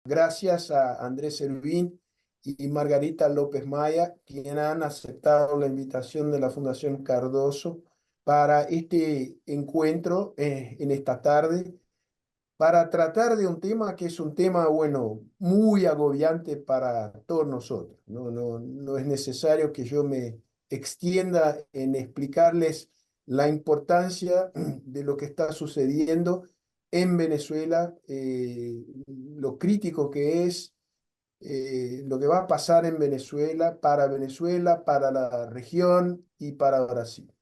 Gracias a Andrés Servín y Margarita López Maya, quienes han aceptado la invitación de la Fundación Cardoso para este encuentro en esta tarde, para tratar de un tema que es un tema, bueno, muy agobiante para todos nosotros. No es necesario que yo me extienda en explicarles la importancia de lo que está sucediendo en Venezuela, lo crítico que es, lo que va a pasar en Venezuela, para la región y para Brasil.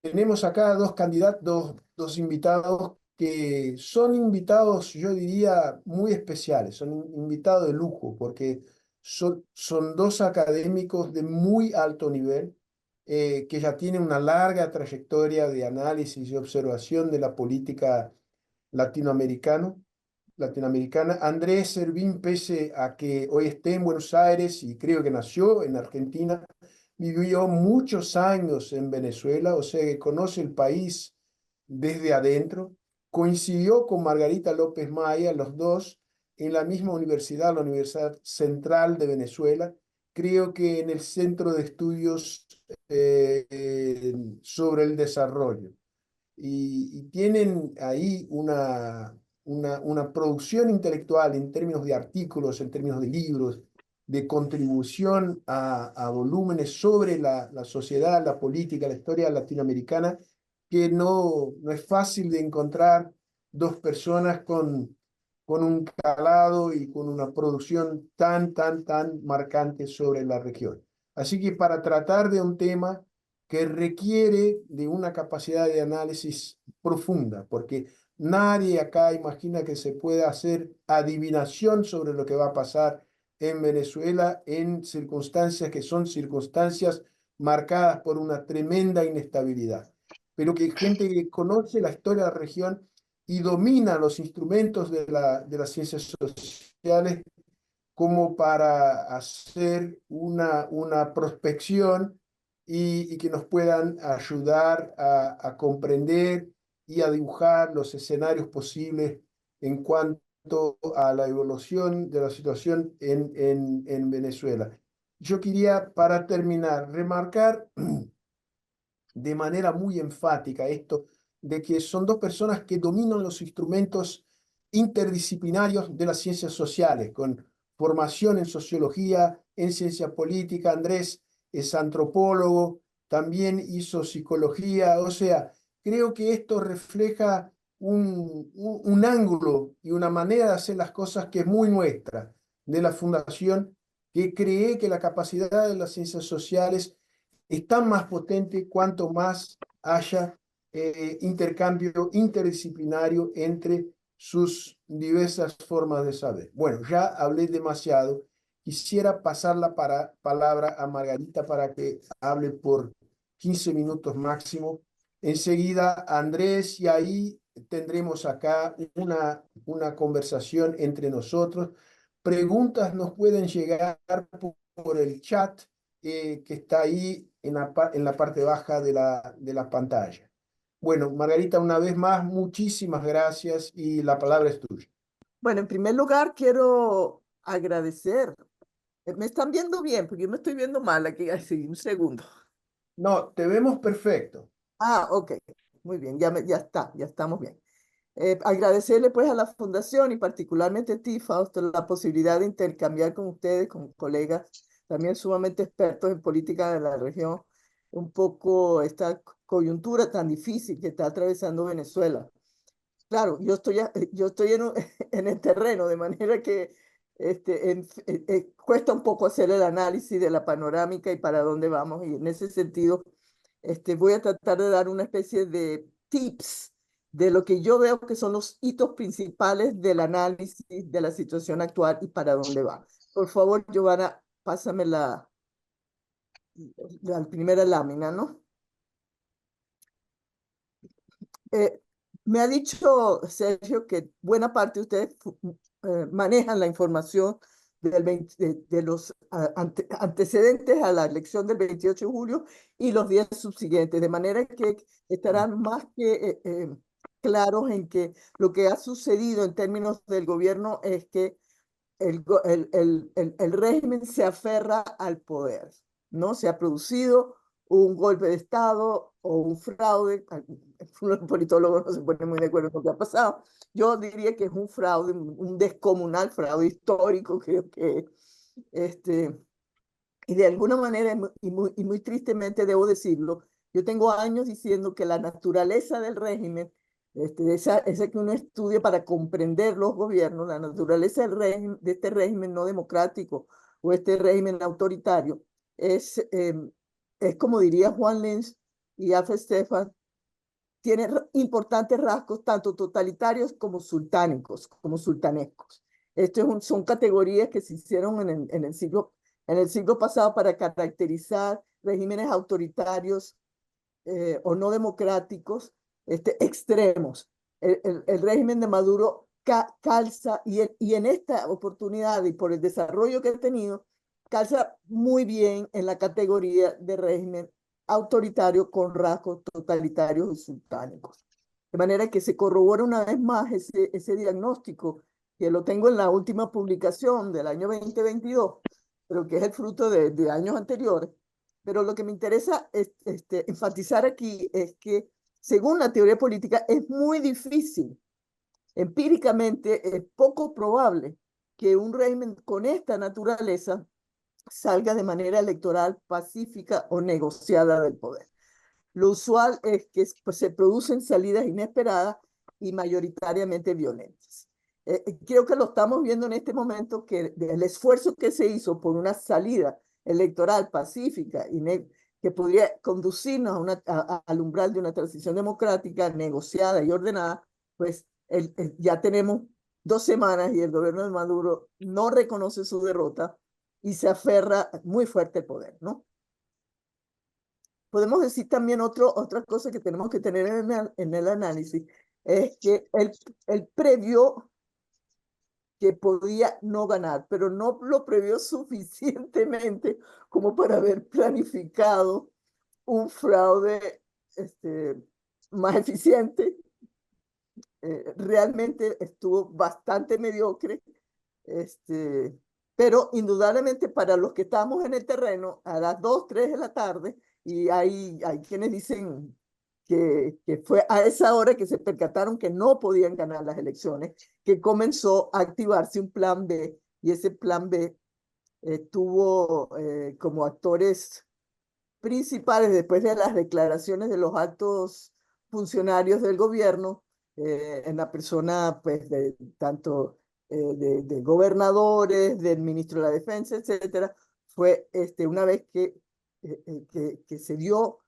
Tenemos acá dos candidatos, dos invitados que son invitados, yo diría, muy especiales, son invitados de lujo, porque son dos académicos de muy alto nivel, que ya tienen una larga trayectoria de análisis y observación de la política latinoamericano, latinoamericana. Andrés Servín, pese a que hoy esté en Buenos Aires y creo que nació en Argentina, vivió muchos años en Venezuela, o sea que conoce el país desde adentro. Coincidió con Margarita López Maya, los dos en la misma universidad, la Universidad Central de Venezuela, creo que en el Centro de Estudios sobre el Desarrollo. Y tienen ahí una producción intelectual en términos de artículos, en términos de libros, de contribución a volúmenes sobre la sociedad, la política, la historia latinoamericana, que no es fácil de encontrar dos personas con un calado y con una producción tan marcante sobre la región. Así que para tratar de un tema que requiere de una capacidad de análisis profunda, porque nadie acá imagina que se pueda hacer adivinación sobre lo que va a pasar en Venezuela en circunstancias que son circunstancias marcadas por una tremenda inestabilidad, pero que gente que conoce la historia de la región y domina los instrumentos de las ciencias sociales como para hacer una prospección y que nos puedan ayudar a comprender y a dibujar los escenarios posibles en cuanto a la evolución de la situación en Venezuela. Yo quería, para terminar, remarcar de manera muy enfática esto de que son dos personas que dominan los instrumentos interdisciplinarios de las ciencias sociales, con formación en sociología, en ciencia política. Andrés es antropólogo, también hizo psicología, o sea, creo que esto refleja un ángulo y una manera de hacer las cosas que es muy nuestra, de la Fundación, que cree que la capacidad de las ciencias sociales es tan más potente cuanto más haya intercambio interdisciplinario entre sus diversas formas de saber. Bueno, ya hablé demasiado. Quisiera pasar la palabra a Margarita para que hable por 15 minutos máximo. Enseguida Andrés y ahí tendremos acá una conversación entre nosotros. Preguntas nos pueden llegar por el chat que está ahí en la parte baja de la pantalla. Bueno, Margarita, una vez más, muchísimas gracias y la palabra es tuya. Bueno, en primer lugar, quiero agradecer. ¿Me están viendo bien? Porque yo me estoy viendo mal aquí. Así, un segundo. No, te vemos perfecto. Ah, ok. Muy bien, ya está, ya estamos bien. Agradecerle pues a la Fundación y particularmente a ti, Fausto, la posibilidad de intercambiar con ustedes, con colegas, también sumamente expertos en política de la región, un poco esta coyuntura tan difícil que está atravesando Venezuela. Claro, yo estoy en el terreno, de manera que cuesta un poco hacer el análisis de la panorámica y para dónde vamos. Y en ese sentido, voy a tratar de dar una especie de tips de lo que yo veo que son los hitos principales del análisis de la situación actual y para dónde va. Por favor, Giovanna, pásame la primera lámina, ¿no? Eh, Me ha dicho Sergio que buena parte de ustedes manejan la información de los antecedentes a la elección del 28 de julio y los días subsiguientes, de manera que estarán más que claros en que lo que ha sucedido en términos del gobierno es que el régimen se aferra al poder, ¿no? Se ha producido un golpe de Estado o un fraude. Los politólogos no se ponen muy de acuerdo con lo que ha pasado. Yo diría que es un fraude, un descomunal fraude histórico, creo que y de alguna manera, y muy tristemente debo decirlo, yo tengo años diciendo que la naturaleza del régimen, esa que uno estudia para comprender los gobiernos, la naturaleza del régimen, de este régimen no democrático o este régimen autoritario, es, eh, es como diría Juan Lenz y Alfred Stefan, tiene importantes rasgos tanto totalitarios como sultánicos, como sultanescos. Son categorías que se hicieron en el siglo pasado para caracterizar regímenes autoritarios o no democráticos extremos. El régimen de Maduro calza y en esta oportunidad y por el desarrollo que ha tenido, calza muy bien en la categoría de régimen autoritario con rasgos totalitarios y sultánicos. De manera que se corrobora una vez más ese diagnóstico, que lo tengo en la última publicación del año 2022, pero que es el fruto de años anteriores. Pero lo que me interesa enfatizar aquí es que, según la teoría política, es muy difícil, empíricamente es poco probable que un régimen con esta naturaleza salga de manera electoral pacífica o negociada del poder. Lo usual es que pues, se producen salidas inesperadas y mayoritariamente violentas. Creo que lo estamos viendo en este momento, que el esfuerzo que se hizo por una salida electoral pacífica y que podría conducirnos al umbral de una transición democrática negociada y ordenada, pues ya tenemos 2 semanas y el gobierno de Maduro no reconoce su derrota y se aferra muy fuerte al poder, ¿no? Podemos decir también otra cosa que tenemos que tener en el análisis, es que él previó que podía no ganar, pero no lo previó suficientemente como para haber planificado un fraude más eficiente. Realmente estuvo bastante mediocre, pero indudablemente para los que estamos en el terreno a las 2, 3 de la tarde, y hay quienes dicen que fue a esa hora que se percataron que no podían ganar las elecciones, que comenzó a activarse un plan B, y ese plan B tuvo como actores principales, después de las declaraciones de los altos funcionarios del gobierno, en la persona pues de tanto de gobernadores, del ministro de la Defensa, etcétera, fue una vez que se dio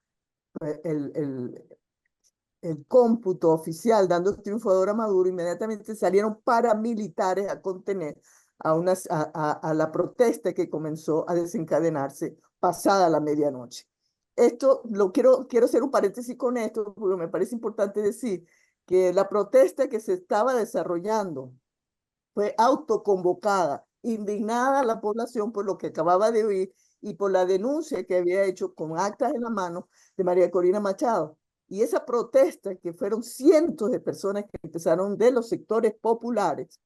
el cómputo oficial dando triunfador a Maduro, inmediatamente salieron paramilitares a contener a la protesta que comenzó a desencadenarse pasada la medianoche. Esto quiero hacer un paréntesis con esto, porque me parece importante decir que la protesta que se estaba desarrollando fue autoconvocada, indignada la población por lo que acababa de oír y por la denuncia que había hecho con actas en la mano de María Corina Machado. Y esa protesta, que fueron cientos de personas que empezaron de los sectores populares,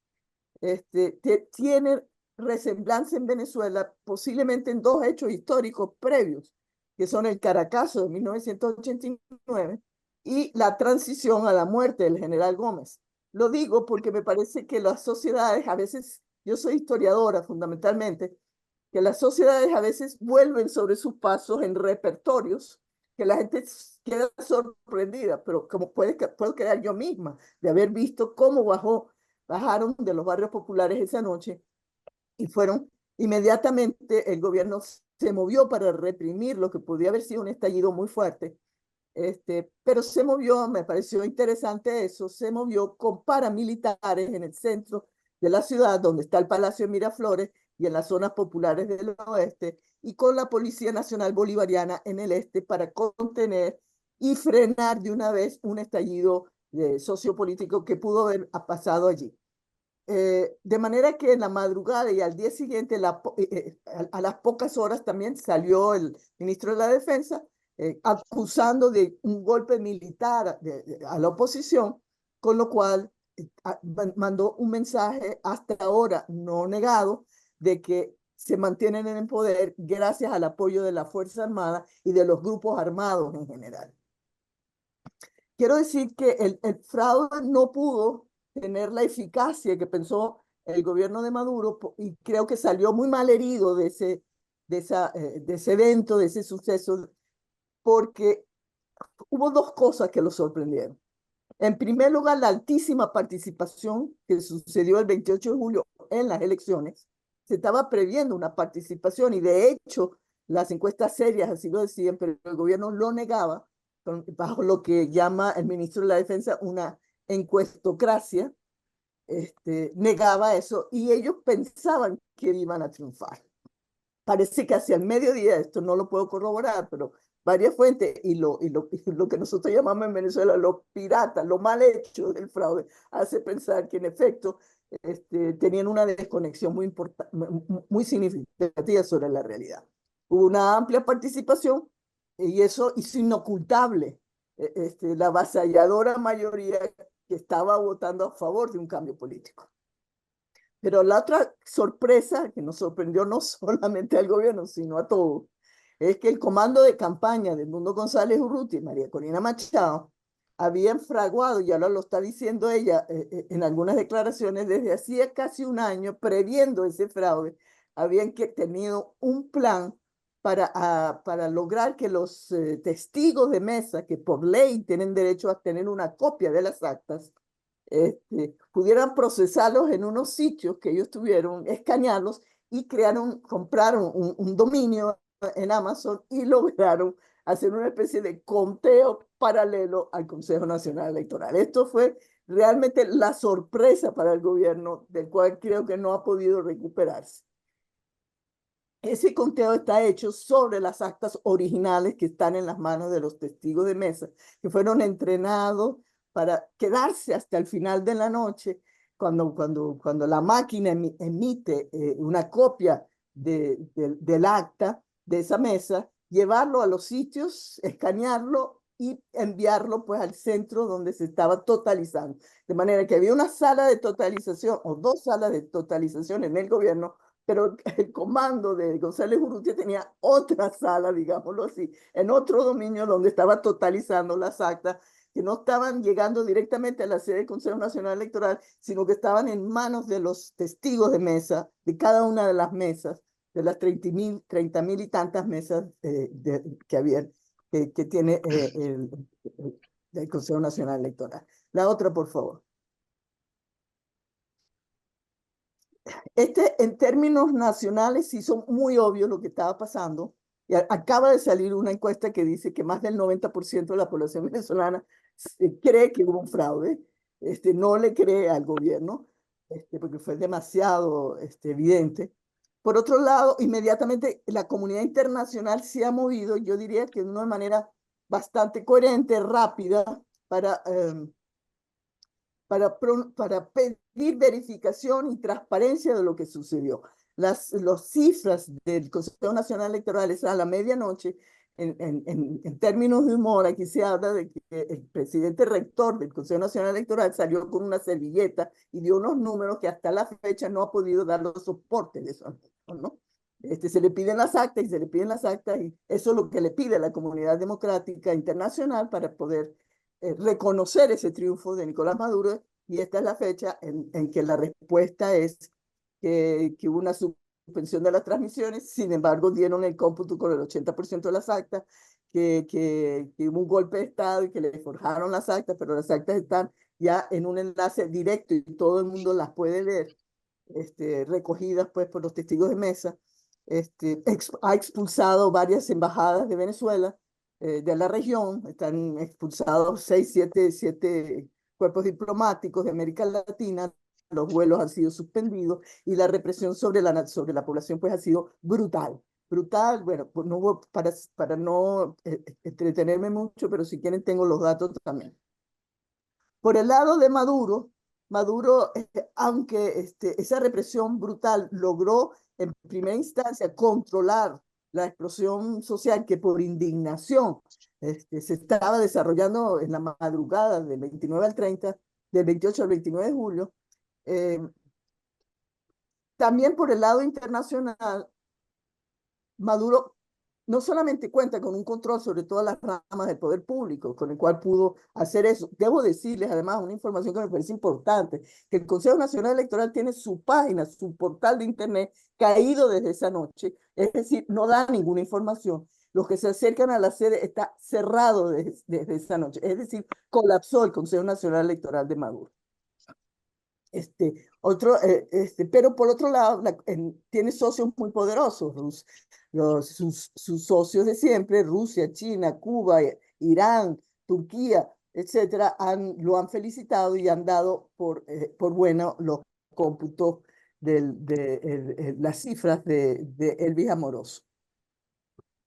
tiene resemblanza en Venezuela posiblemente en dos hechos históricos previos, que son el Caracazo de 1989 y la transición a la muerte del general Gómez. Lo digo porque me parece que las sociedades, a veces, yo soy historiadora fundamentalmente, que las sociedades a veces vuelven sobre sus pasos en repertorios, que la gente queda sorprendida, pero como puedo quedar yo misma de haber visto cómo bajaron de los barrios populares esa noche y fueron inmediatamente, el gobierno se movió para reprimir lo que podía haber sido un estallido muy fuerte, pero se movió, me pareció interesante eso, se movió con paramilitares en el centro de la ciudad, donde está el Palacio de Miraflores, y en las zonas populares del oeste, y con la Policía Nacional Bolivariana en el este para contener y frenar de una vez un estallido sociopolítico que pudo haber pasado allí. De manera que en la madrugada y al día siguiente, a las pocas horas también salió el ministro de la Defensa acusando de un golpe militar a la oposición, con lo cual mandó un mensaje hasta ahora no negado de que se mantienen en el poder gracias al apoyo de la Fuerza Armada y de los grupos armados en general. Quiero decir que el fraude no pudo tener la eficacia que pensó el gobierno de Maduro y creo que salió muy mal herido de ese evento, de ese suceso, porque hubo dos cosas que lo sorprendieron. En primer lugar, la altísima participación que sucedió el 28 de julio en las elecciones. Se estaba previendo una participación y de hecho las encuestas serias así lo decían, pero el gobierno lo negaba bajo lo que llama el ministro de la Defensa una encuestocracia. Negaba eso y ellos pensaban que iban a triunfar. Parece que hacia el mediodía, esto no lo puedo corroborar, pero varias fuentes y lo que nosotros llamamos en Venezuela los piratas, lo mal hecho del fraude, hace pensar que en efecto tenían una desconexión muy significativa sobre la realidad. Hubo una amplia participación y eso hizo inocultable la avasalladora mayoría que estaba votando a favor de un cambio político. Pero la otra sorpresa que nos sorprendió no solamente al gobierno, sino a todos, es que el comando de campaña de Mundo González Urrutia y María Corina Machado habían fraguado, y ahora lo está diciendo ella en algunas declaraciones, desde hacía casi un año, previendo ese fraude, habían tenido un plan para lograr que los testigos de mesa, que por ley tienen derecho a tener una copia de las actas, pudieran procesarlos en unos sitios que ellos tuvieron, escanearlos y compraron un dominio en Amazon y lograron hacer una especie de conteo paralelo al Consejo Nacional Electoral. Esto fue realmente la sorpresa para el gobierno, del cual creo que no ha podido recuperarse. Ese conteo está hecho sobre las actas originales que están en las manos de los testigos de mesa, que fueron entrenados para quedarse hasta el final de la noche, cuando la máquina emite una copia del acta de esa mesa, llevarlo a los sitios, escanearlo y enviarlo pues al centro donde se estaba totalizando. De manera que había una sala de totalización o dos salas de totalización en el gobierno, pero el comando de González Urrutia tenía otra sala, digámoslo así, en otro dominio donde estaba totalizando las actas que no estaban llegando directamente a la sede del Consejo Nacional Electoral, sino que estaban en manos de los testigos de mesa, de cada una de las mesas, de las 30.000 y tantas mesas que había, que tiene el Consejo Nacional Electoral. La otra, por favor. En términos nacionales, sí son muy obvios lo que estaba pasando. Y acaba de salir una encuesta que dice que más del 90% de la población venezolana cree que hubo un fraude, no le cree al gobierno, porque fue demasiado evidente. Por otro lado, inmediatamente la comunidad internacional se ha movido, yo diría que de una manera bastante coherente, rápida, para pedir verificación y transparencia de lo que sucedió. Las cifras del Consejo Nacional Electoral a la medianoche, en términos de humor, aquí se habla de que el presidente rector del Consejo Nacional Electoral salió con una servilleta y dio unos números que hasta la fecha no ha podido dar los soportes de esos números, ¿no? Se le piden las actas y se le piden las actas y eso es lo que le pide la comunidad democrática internacional para poder reconocer ese triunfo de Nicolás Maduro, y esta es la fecha en que la respuesta es que hubo una suspensión de las transmisiones. Sin embargo, dieron el cómputo con el 80% de las actas, que hubo un golpe de Estado y que le forjaron las actas, pero las actas están ya en un enlace directo y todo el mundo las puede ver, recogidas pues por los testigos de mesa. Ha expulsado varias embajadas de Venezuela, de la región. Están expulsados 7 cuerpos diplomáticos de América Latina. Los vuelos han sido suspendidos y la represión sobre la población pues ha sido brutal. Brutal, bueno, pues no hubo, para no entretenerme mucho, pero si quieren tengo los datos también. Por el lado de Maduro, aunque esa represión brutal logró en primera instancia controlar la explosión social que por indignación se estaba desarrollando en la madrugada del 29 al 30, del 28 al 29 de julio. También por el lado internacional, Maduro no solamente cuenta con un control sobre todas las ramas del poder público, con el cual pudo hacer eso. Debo decirles además una información que me parece importante, que el Consejo Nacional Electoral tiene su página, su portal de internet caído desde esa noche, es decir, no da ninguna información. Los que se acercan a la sede está cerrado desde esa noche, es decir, colapsó el Consejo Nacional Electoral de Maduro. Pero por otro lado, tiene socios muy poderosos, sus socios de siempre, Rusia, China, Cuba, Irán, Turquía, etcétera, lo han felicitado y han dado por bueno los cómputos las cifras de Elvis Amoroso.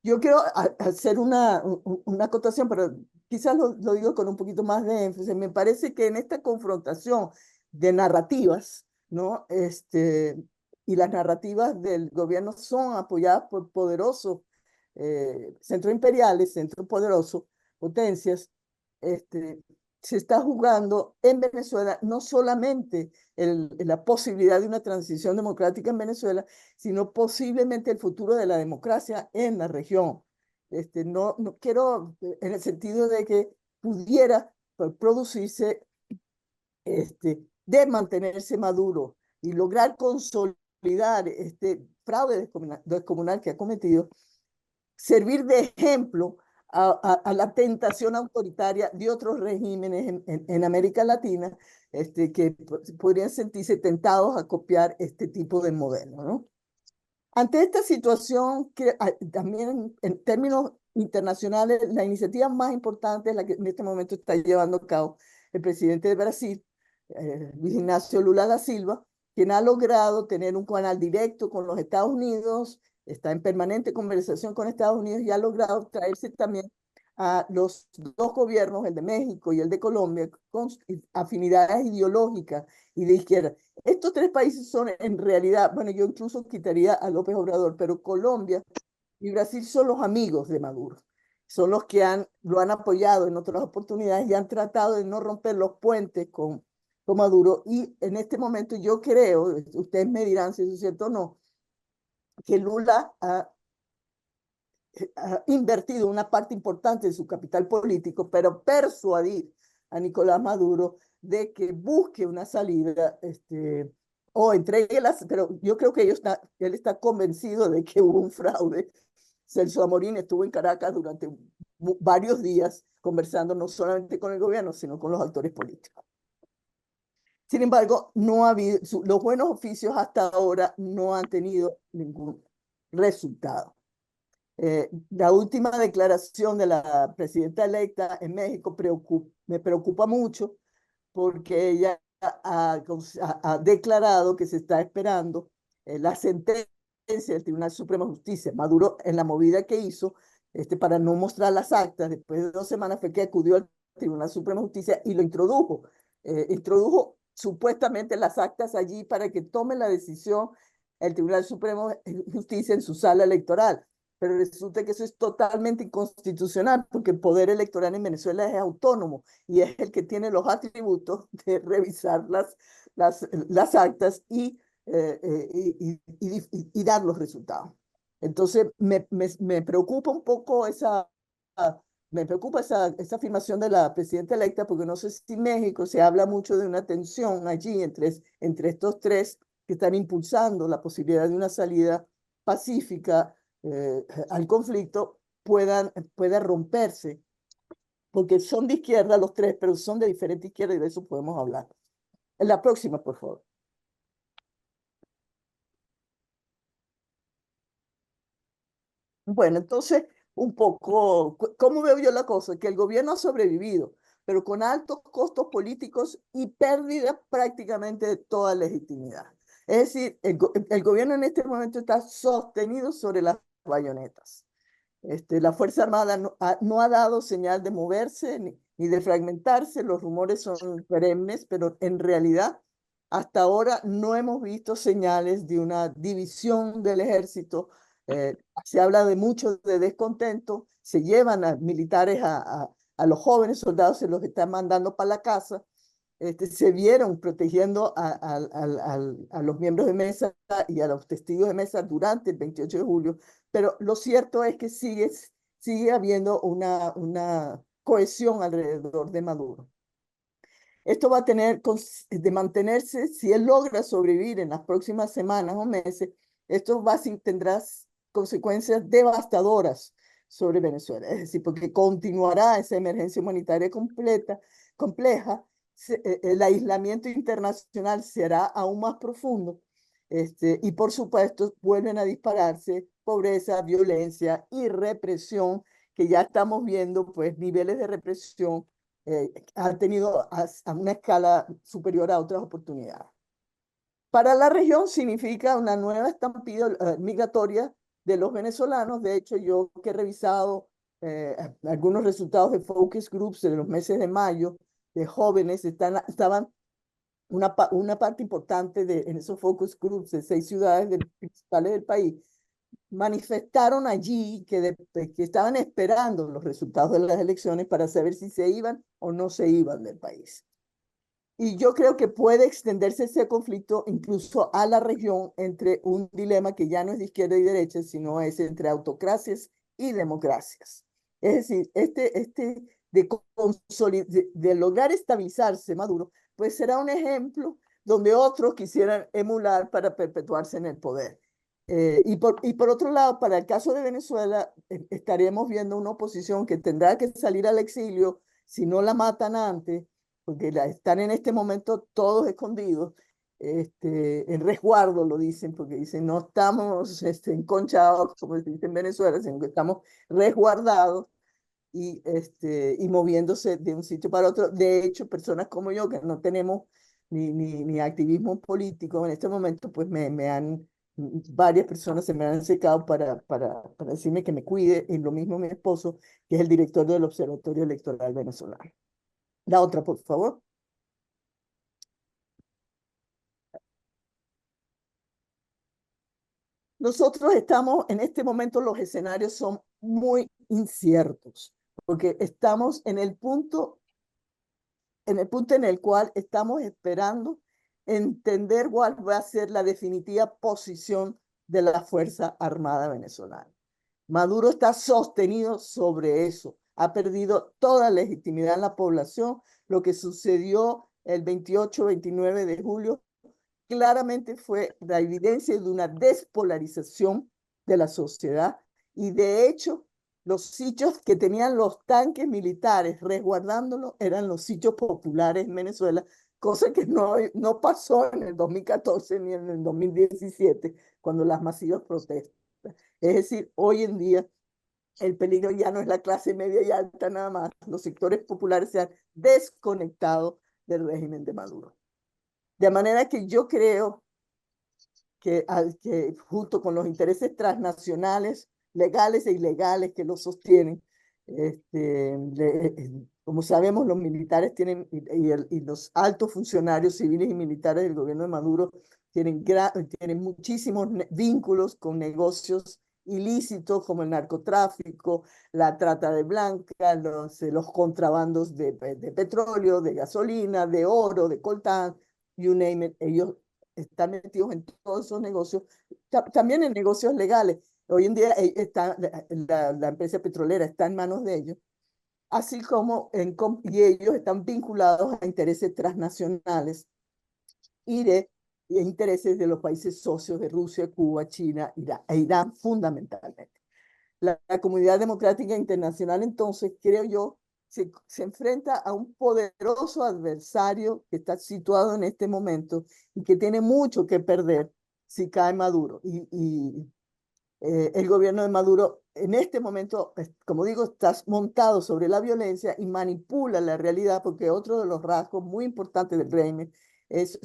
Yo quiero hacer una acotación, pero quizás lo digo con un poquito más de énfasis. Me parece que en esta confrontación de narrativas, ¿no? Y las narrativas del gobierno son apoyadas por poderosos centros imperiales, centros poderosos, potencias. Se está jugando en Venezuela no solamente la posibilidad de una transición democrática en Venezuela, sino posiblemente el futuro de la democracia en la región. No quiero, en el sentido de que pudiera producirse, de mantenerse Maduro y lograr consolidar este fraude descomunal que ha cometido, servir de ejemplo a la tentación autoritaria de otros regímenes en América Latina, que podrían sentirse tentados a copiar este tipo de modelo, ¿no? Ante esta situación, que también en términos internacionales, la iniciativa más importante es la que en este momento está llevando a cabo el presidente de Brasil, Luis Ignacio Lula da Silva, quien ha logrado tener un canal directo con los Estados Unidos, está en permanente conversación con Estados Unidos y ha logrado traerse también a los dos gobiernos, el de México y el de Colombia, con afinidades ideológicas y de izquierda. Estos tres países son en realidad, bueno, yo incluso quitaría a López Obrador, pero Colombia y Brasil son los amigos de Maduro. Son los que lo han apoyado en otras oportunidades y han tratado de no romper los puentes con Maduro. Y en este momento yo creo, ustedes me dirán si eso es cierto o no, que Lula ha invertido una parte importante de su capital político, pero persuadir a Nicolás Maduro de que busque una salida, o entregue pero yo creo que él está convencido de que hubo un fraude. Celso Amorín estuvo en Caracas durante varios días conversando no solamente con el gobierno, sino con los actores políticos. Sin embargo, los buenos oficios hasta ahora no han tenido ningún resultado. La última declaración de la presidenta electa en México me preocupa mucho porque ella ha declarado que se está esperando la sentencia del Tribunal Supremo de Justicia. Maduro, en la movida que hizo, para no mostrar las actas, después de 2 semanas fue que acudió al Tribunal Supremo de Justicia y lo introdujo. Introdujo supuestamente las actas allí para que tome la decisión el Tribunal Supremo de Justicia en su sala electoral. Pero resulta que eso es totalmente inconstitucional porque el poder electoral en Venezuela es autónomo y es el que tiene los atributos de revisar las actas y dar los resultados. Entonces, me preocupa un poco me preocupa esa afirmación de la presidenta electa, porque no sé si en México se habla mucho de una tensión allí entre estos tres que están impulsando la posibilidad de una salida pacífica al conflicto, pueda romperse, porque son de izquierda los tres, pero son de diferente izquierda y de eso podemos hablar. En la próxima, por favor. Bueno, entonces, un poco, ¿cómo veo yo la cosa? Que el gobierno ha sobrevivido, pero con altos costos políticos y pérdida prácticamente de toda legitimidad. Es decir, el gobierno en este momento está sostenido sobre las bayonetas. La Fuerza Armada no ha dado señal de moverse ni de fragmentarse. Los rumores son perennes, pero en realidad hasta ahora no hemos visto señales de una división del ejército. Se habla de mucho de descontento, se llevan a militares, a los jóvenes soldados, se los están mandando para la casa. se vieron protegiendo a los miembros de mesa y a los testigos de mesa durante el 28 de julio, pero lo cierto es que sigue habiendo una cohesión alrededor de Maduro. Esto va a tener de mantenerse, si él logra sobrevivir en las próximas semanas o meses, esto tendrá consecuencias devastadoras sobre Venezuela. Es decir, porque continuará esa emergencia humanitaria compleja, el aislamiento internacional será aún más profundo, y por supuesto vuelven a dispararse pobreza, violencia y represión, que ya estamos viendo pues niveles de represión han tenido a una escala superior a otras oportunidades. Para la región significa una nueva estampida migratoria de los venezolanos. De hecho, yo que he revisado algunos resultados de focus groups de los meses de mayo, de jóvenes, estaban una parte importante en esos focus groups de 6 ciudades principales del país, manifestaron allí que estaban esperando los resultados de las elecciones para saber si se iban o no se iban del país. Y yo creo que puede extenderse ese conflicto incluso a la región entre un dilema que ya no es de izquierda y derecha, sino es entre autocracias y democracias. Es decir, de lograr estabilizarse Maduro, pues será un ejemplo donde otros quisieran emular para perpetuarse en el poder. Y por otro lado, para el caso de Venezuela, estaremos viendo una oposición que tendrá que salir al exilio si no la matan antes, porque están en este momento todos escondidos, en resguardo lo dicen, porque dicen no estamos enconchados, como se dice en Venezuela, sino que estamos resguardados y moviéndose de un sitio para otro. De hecho, personas como yo, que no tenemos ni activismo político en este momento, pues varias personas se me han acercado para decirme que me cuide, y lo mismo mi esposo, que es el director del Observatorio Electoral Venezolano. La otra, por favor. Nosotros estamos, en este momento los escenarios son muy inciertos, porque estamos en el cual estamos esperando entender cuál va a ser la definitiva posición de la Fuerza Armada venezolana. Maduro está sostenido sobre eso, ha perdido toda legitimidad en la población. Lo que sucedió el 28-29 de julio claramente fue la evidencia de una despolarización de la sociedad, y de hecho los sitios que tenían los tanques militares resguardándolo eran los sitios populares en Venezuela, cosa que no pasó en el 2014 ni en el 2017, cuando las masivas protestas. Es decir, hoy en día el peligro ya no es la clase media y alta nada más. Los sectores populares se han desconectado del régimen de Maduro. De manera que yo creo que junto con los intereses transnacionales, legales e ilegales que lo sostienen, como sabemos, los militares tienen, y los altos funcionarios civiles y militares del gobierno de Maduro tienen muchísimos vínculos con negocios ilícitos como el narcotráfico, la trata de blancas, los contrabandos de petróleo, de gasolina, de oro, de coltán, you name it. Ellos están metidos en todos esos negocios, también en negocios legales. Hoy en día la empresa petrolera está en manos de ellos, así como y ellos están vinculados a intereses transnacionales y de intereses de los países socios de Rusia, Cuba, China, Irán fundamentalmente. La comunidad democrática internacional, entonces, creo yo, se enfrenta a un poderoso adversario que está situado en este momento y que tiene mucho que perder si cae Maduro. El gobierno de Maduro en este momento, como digo, está montado sobre la violencia y manipula la realidad, porque otro de los rasgos muy importantes del régimen es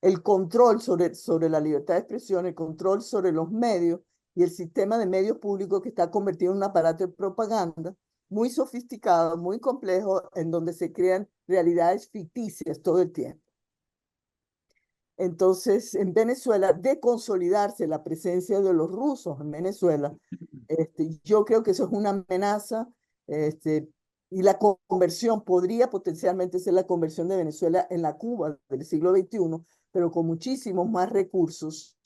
el control sobre la libertad de expresión, el control sobre los medios y el sistema de medios públicos, que está convertido en un aparato de propaganda muy sofisticado, muy complejo, en donde se crean realidades ficticias todo el tiempo. Entonces, en Venezuela, de consolidarse la presencia de los rusos en Venezuela, yo creo que eso es una amenaza y la conversión podría potencialmente ser la conversión de Venezuela en la Cuba del siglo XXI, pero con muchísimos más recursos,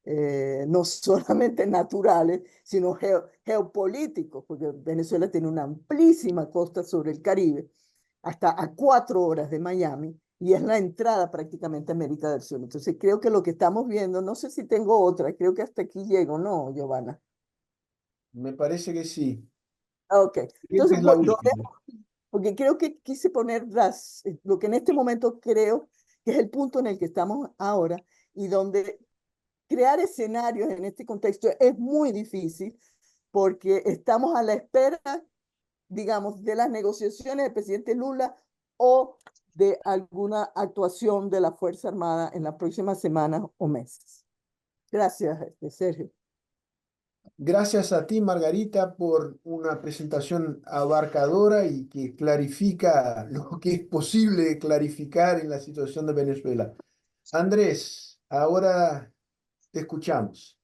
no solamente naturales, sino geopolíticos, porque Venezuela tiene una amplísima costa sobre el Caribe, hasta a 4 horas de Miami, y es la entrada prácticamente a América del Sur. Entonces creo que lo que estamos viendo, no sé si tengo otra, creo que hasta aquí llego, ¿no, Giovanna? Me parece que sí. Ok, Esta entonces es la lo última. dejo, porque creo que quise poner lo que en este momento creo que es el punto en el que estamos ahora y donde crear escenarios en este contexto es muy difícil porque estamos a la espera, digamos, de las negociaciones del presidente Lula o de alguna actuación de la Fuerza Armada en las próximas semanas o meses. Gracias, Sergio. Gracias a ti, Margarita, por una presentación abarcadora y que clarifica lo que es posible clarificar en la situación de Venezuela. Andrés, ahora te escuchamos.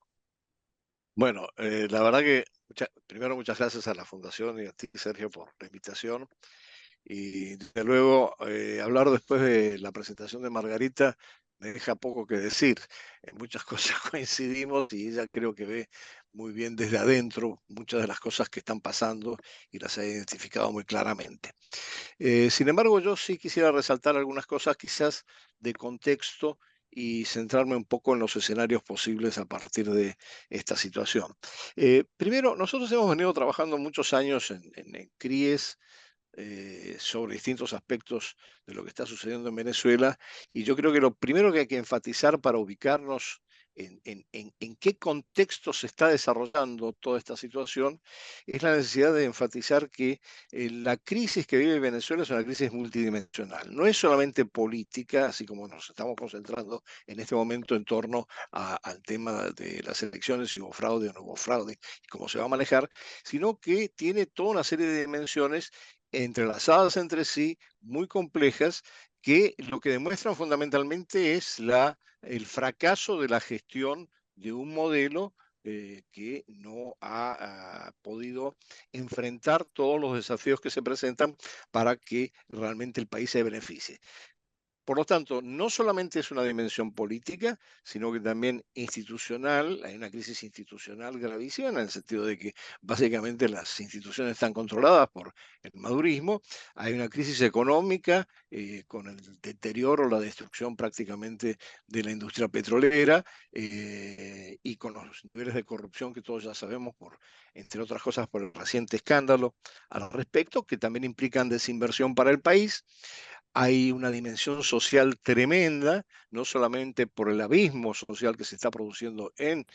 Bueno, la verdad que primero muchas gracias a la Fundación y a ti, Sergio, por la invitación. Y desde luego, hablar después de la presentación de Margarita me deja poco que decir. En muchas cosas coincidimos y ella creo que ve muy bien desde adentro muchas de las cosas que están pasando y las ha identificado muy claramente. Sin embargo, yo sí quisiera resaltar algunas cosas quizás de contexto y centrarme un poco en los escenarios posibles a partir de esta situación. Primero, nosotros hemos venido trabajando muchos años en CRIES sobre distintos aspectos de lo que está sucediendo en Venezuela. Y yo creo que lo primero que hay que enfatizar para ubicarnos en qué contexto se está desarrollando toda esta situación es la necesidad de enfatizar que la crisis que vive Venezuela es una crisis multidimensional. No es solamente política, así como nos estamos concentrando en este momento en torno al tema de las elecciones, si hubo fraude o no hubo fraude y cómo se va a manejar, sino que tiene toda una serie de dimensiones entrelazadas entre sí, muy complejas, que lo que demuestran fundamentalmente es el fracaso de la gestión de un modelo que no ha podido enfrentar todos los desafíos que se presentan para que realmente el país se beneficie. Por lo tanto, no solamente es una dimensión política, sino que también institucional. Hay una crisis institucional gravísima en el sentido de que básicamente las instituciones están controladas por el madurismo. Hay una crisis económica con el deterioro, la destrucción prácticamente de la industria petrolera y con los niveles de corrupción que todos ya sabemos, entre otras cosas, por el reciente escándalo al respecto, que también implican desinversión para el país. Hay una dimensión social tremenda, no solamente por el abismo social que se está produciendo en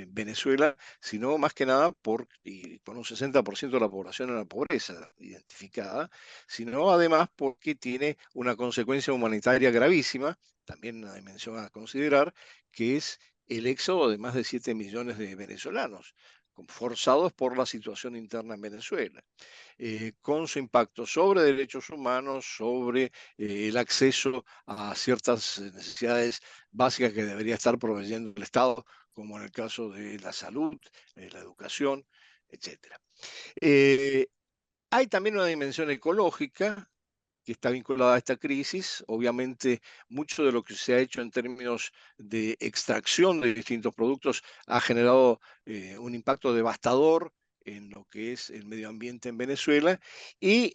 Venezuela, sino más que nada y con un 60% de la población en la pobreza identificada, sino además porque tiene una consecuencia humanitaria gravísima, también una dimensión a considerar, que es el éxodo de más de 7 millones de venezolanos, forzados por la situación interna en Venezuela con su impacto sobre derechos humanos, sobre el acceso a ciertas necesidades básicas que debería estar proveyendo el Estado, como en el caso de la salud, la educación, etcétera. Hay también una dimensión ecológica que está vinculada a esta crisis. Obviamente, mucho de lo que se ha hecho en términos de extracción de distintos productos ha generado un impacto devastador en lo que es el medio ambiente en Venezuela. Y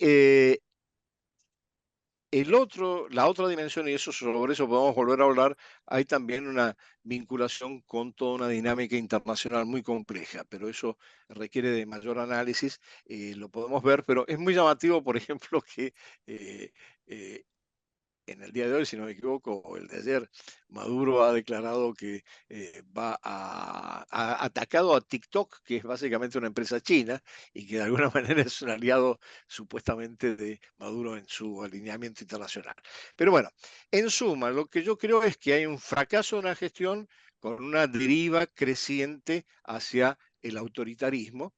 la otra dimensión, y sobre eso podemos volver a hablar, hay también una vinculación con toda una dinámica internacional muy compleja, pero eso requiere de mayor análisis, lo podemos ver, pero es muy llamativo, por ejemplo, que eh, eh, en el día de hoy, si no me equivoco, o el de ayer, Maduro ha declarado que ha atacado a TikTok, que es básicamente una empresa china y que de alguna manera es un aliado supuestamente de Maduro en su alineamiento internacional. Pero bueno, en suma, lo que yo creo es que hay un fracaso en la gestión con una deriva creciente hacia el autoritarismo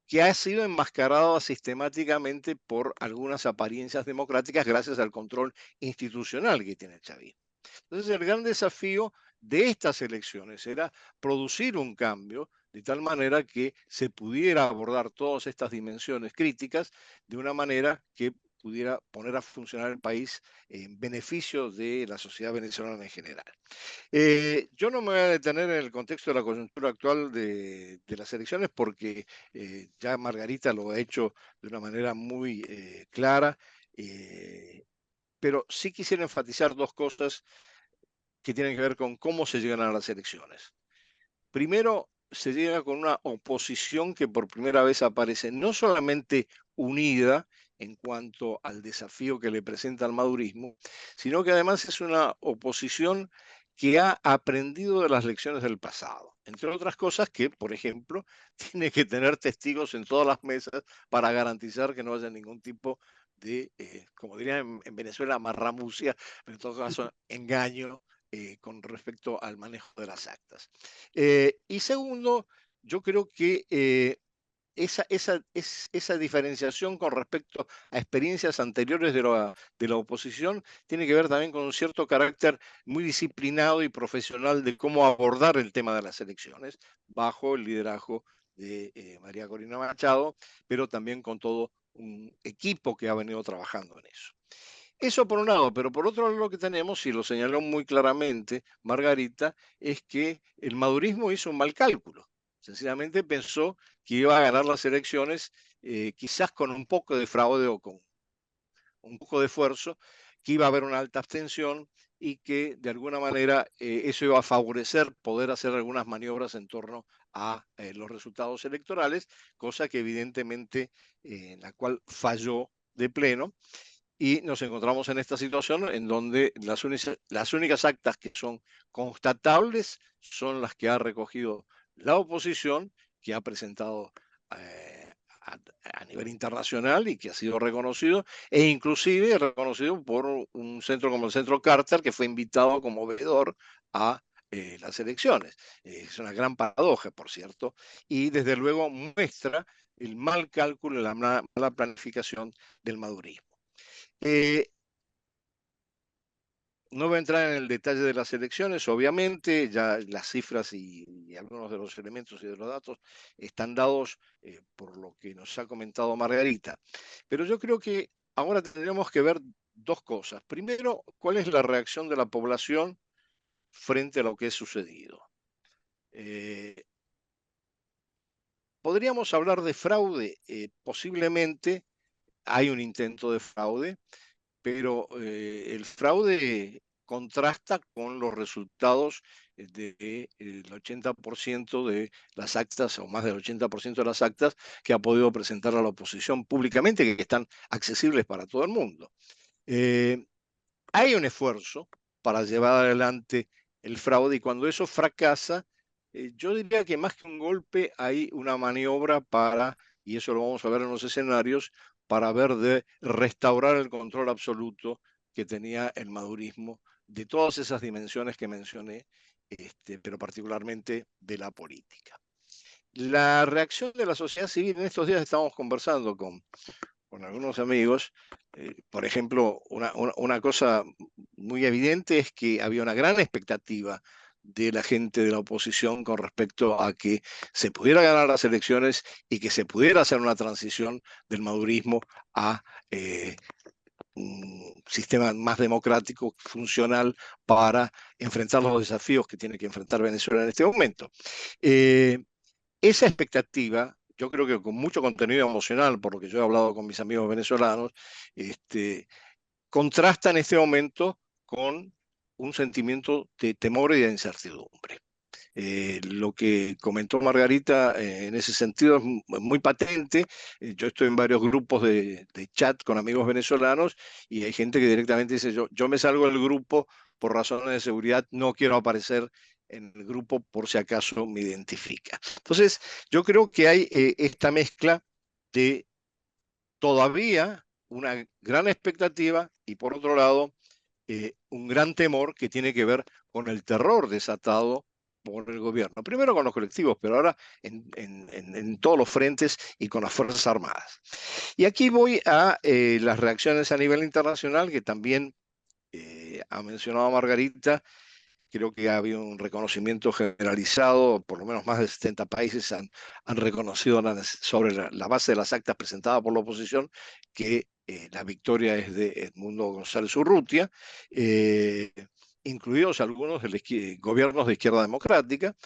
que ha sido enmascarado sistemáticamente por algunas apariencias democráticas gracias al control institucional que tiene el chavismo. Entonces, el gran desafío de estas elecciones era producir un cambio de tal manera que se pudiera abordar todas estas dimensiones críticas de una manera que pudiera poner a funcionar el país en beneficio de la sociedad venezolana en general. Yo no me voy a detener en el contexto de la coyuntura actual de las elecciones porque ya Margarita lo ha hecho de una manera muy clara, pero sí quisiera enfatizar dos cosas que tienen que ver con cómo se llegan a las elecciones. Primero, se llega con una oposición que por primera vez aparece no solamente unida en cuanto al desafío que le presenta al madurismo, sino que además es una oposición que ha aprendido de las lecciones del pasado. Entre otras cosas que, por ejemplo, tiene que tener testigos en todas las mesas para garantizar que no haya ningún tipo de, como dirían en Venezuela, marramucia, pero en todo caso, engaño con respecto al manejo de las actas. Y segundo, yo creo que esa diferenciación con respecto a experiencias anteriores de la oposición tiene que ver también con un cierto carácter muy disciplinado y profesional de cómo abordar el tema de las elecciones, bajo el liderazgo de María Corina Machado, pero también con todo un equipo que ha venido trabajando en eso. Eso por un lado, pero por otro lado lo que tenemos, y lo señaló muy claramente Margarita, es que el madurismo hizo un mal cálculo. Sencillamente pensó que iba a ganar las elecciones quizás con un poco de fraude o con un poco de esfuerzo, que iba a haber una alta abstención y que de alguna manera eso iba a favorecer poder hacer algunas maniobras en torno a los resultados electorales, cosa que evidentemente en la cual falló de pleno. Y nos encontramos en esta situación en donde las únicas actas que son constatables son las que ha recogido la oposición, que ha presentado eh, a nivel internacional y que ha sido reconocido, e inclusive reconocido por un centro como el Centro Carter, que fue invitado como veedor a las elecciones. Es una gran paradoja, por cierto, y desde luego muestra el mal cálculo y la mala planificación del madurismo. Eh, no voy a entrar en el detalle de las elecciones, obviamente, ya las cifras y algunos de los elementos y de los datos están dados por lo que nos ha comentado Margarita. Pero yo creo que ahora tendríamos que ver dos cosas. Primero, ¿cuál es la reacción de la población frente a lo que ha sucedido? Podríamos hablar de fraude, posiblemente hay un intento de fraude, pero el fraude contrasta con los resultados del 80% de las actas, o más del 80% de las actas que ha podido presentar a la oposición públicamente, que están accesibles para todo el mundo. Hay un esfuerzo para llevar adelante el fraude y cuando eso fracasa, yo diría que más que un golpe hay una maniobra para, y eso lo vamos a ver en los escenarios, para ver de restaurar el control absoluto que tenía el madurismo de todas esas dimensiones que mencioné, pero particularmente de la política. La reacción de la sociedad civil, en estos días estamos conversando con algunos amigos, por ejemplo, una cosa muy evidente es que había una gran expectativa de la gente de la oposición con respecto a que se pudiera ganar las elecciones y que se pudiera hacer una transición del madurismo a un sistema más democrático, funcional, para enfrentar los desafíos que tiene que enfrentar Venezuela en este momento. Esa expectativa, yo creo que con mucho contenido emocional, por lo que yo he hablado con mis amigos venezolanos, contrasta en este momento con un sentimiento de temor y de incertidumbre. Lo que comentó Margarita en ese sentido es muy patente. Yo estoy en varios grupos de chat con amigos venezolanos y hay gente que directamente dice, yo me salgo del grupo por razones de seguridad, no quiero aparecer en el grupo por si acaso me identifica. Entonces, yo creo que hay esta mezcla de todavía una gran expectativa y por otro lado un gran temor que tiene que ver con el terror desatado por el gobierno. Primero con los colectivos, pero ahora en todos los frentes y con las Fuerzas Armadas. Y aquí voy a las reacciones a nivel internacional que también ha mencionado Margarita. creo que ha habido un reconocimiento generalizado, por lo menos más de 70 países han reconocido sobre la base de las actas presentadas por la oposición que la victoria es de Edmundo González Urrutia, incluidos algunos gobiernos de izquierda democrática.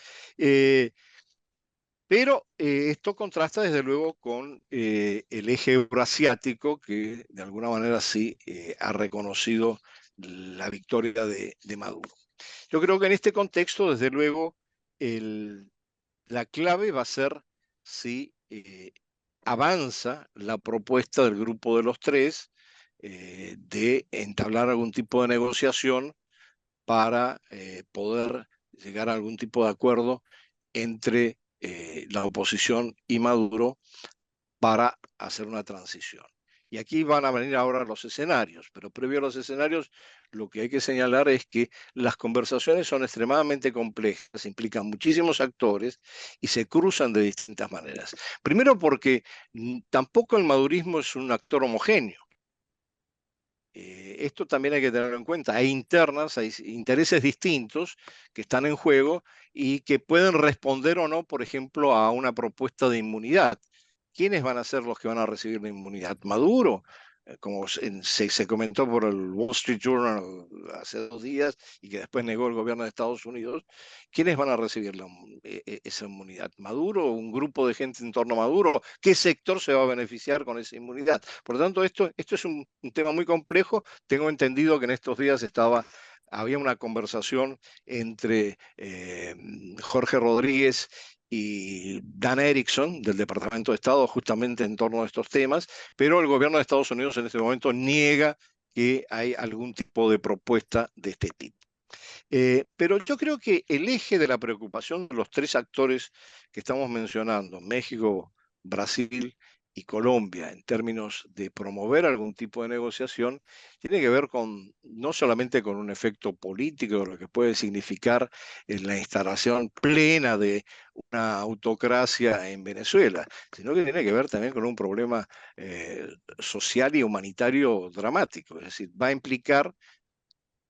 Pero esto contrasta desde luego con el eje euroasiático, que de alguna manera sí ha reconocido la victoria de Maduro. Yo creo que en este contexto, desde luego, la clave va a ser si avanza la propuesta del grupo de los tres de entablar algún tipo de negociación para poder llegar a algún tipo de acuerdo entre la oposición y Maduro para hacer una transición. Y aquí van a venir ahora los escenarios, pero previo a los escenarios, lo que hay que señalar es que las conversaciones son extremadamente complejas, implican muchísimos actores y se cruzan de distintas maneras. Primero porque tampoco el madurismo es un actor homogéneo. Esto también hay que tenerlo en cuenta. Hay internas, hay intereses distintos que están en juego y que pueden responder o no, por ejemplo, a una propuesta de inmunidad. ¿Quiénes van a ser los que van a recibir la inmunidad? ¿Maduro? Como se comentó por el Wall Street Journal hace 2 días y que después negó el gobierno de Estados Unidos, ¿quiénes van a recibir esa inmunidad? ¿Maduro? ¿Un grupo de gente en torno a Maduro? ¿Qué sector se va a beneficiar con esa inmunidad? Por lo tanto, esto es un tema muy complejo. Tengo entendido que en estos días había una conversación entre Jorge Rodríguez y Dan Erickson del Departamento de Estado justamente en torno a estos temas, pero el gobierno de Estados Unidos en este momento niega que hay algún tipo de propuesta de este tipo. Pero yo creo que el eje de la preocupación de los 3 actores que estamos mencionando, México, Brasil y Colombia, en términos de promover algún tipo de negociación, tiene que ver no solamente con un efecto político, lo que puede significar la instalación plena de una autocracia en Venezuela, sino que tiene que ver también con un problema social y humanitario dramático. Es decir, va a implicar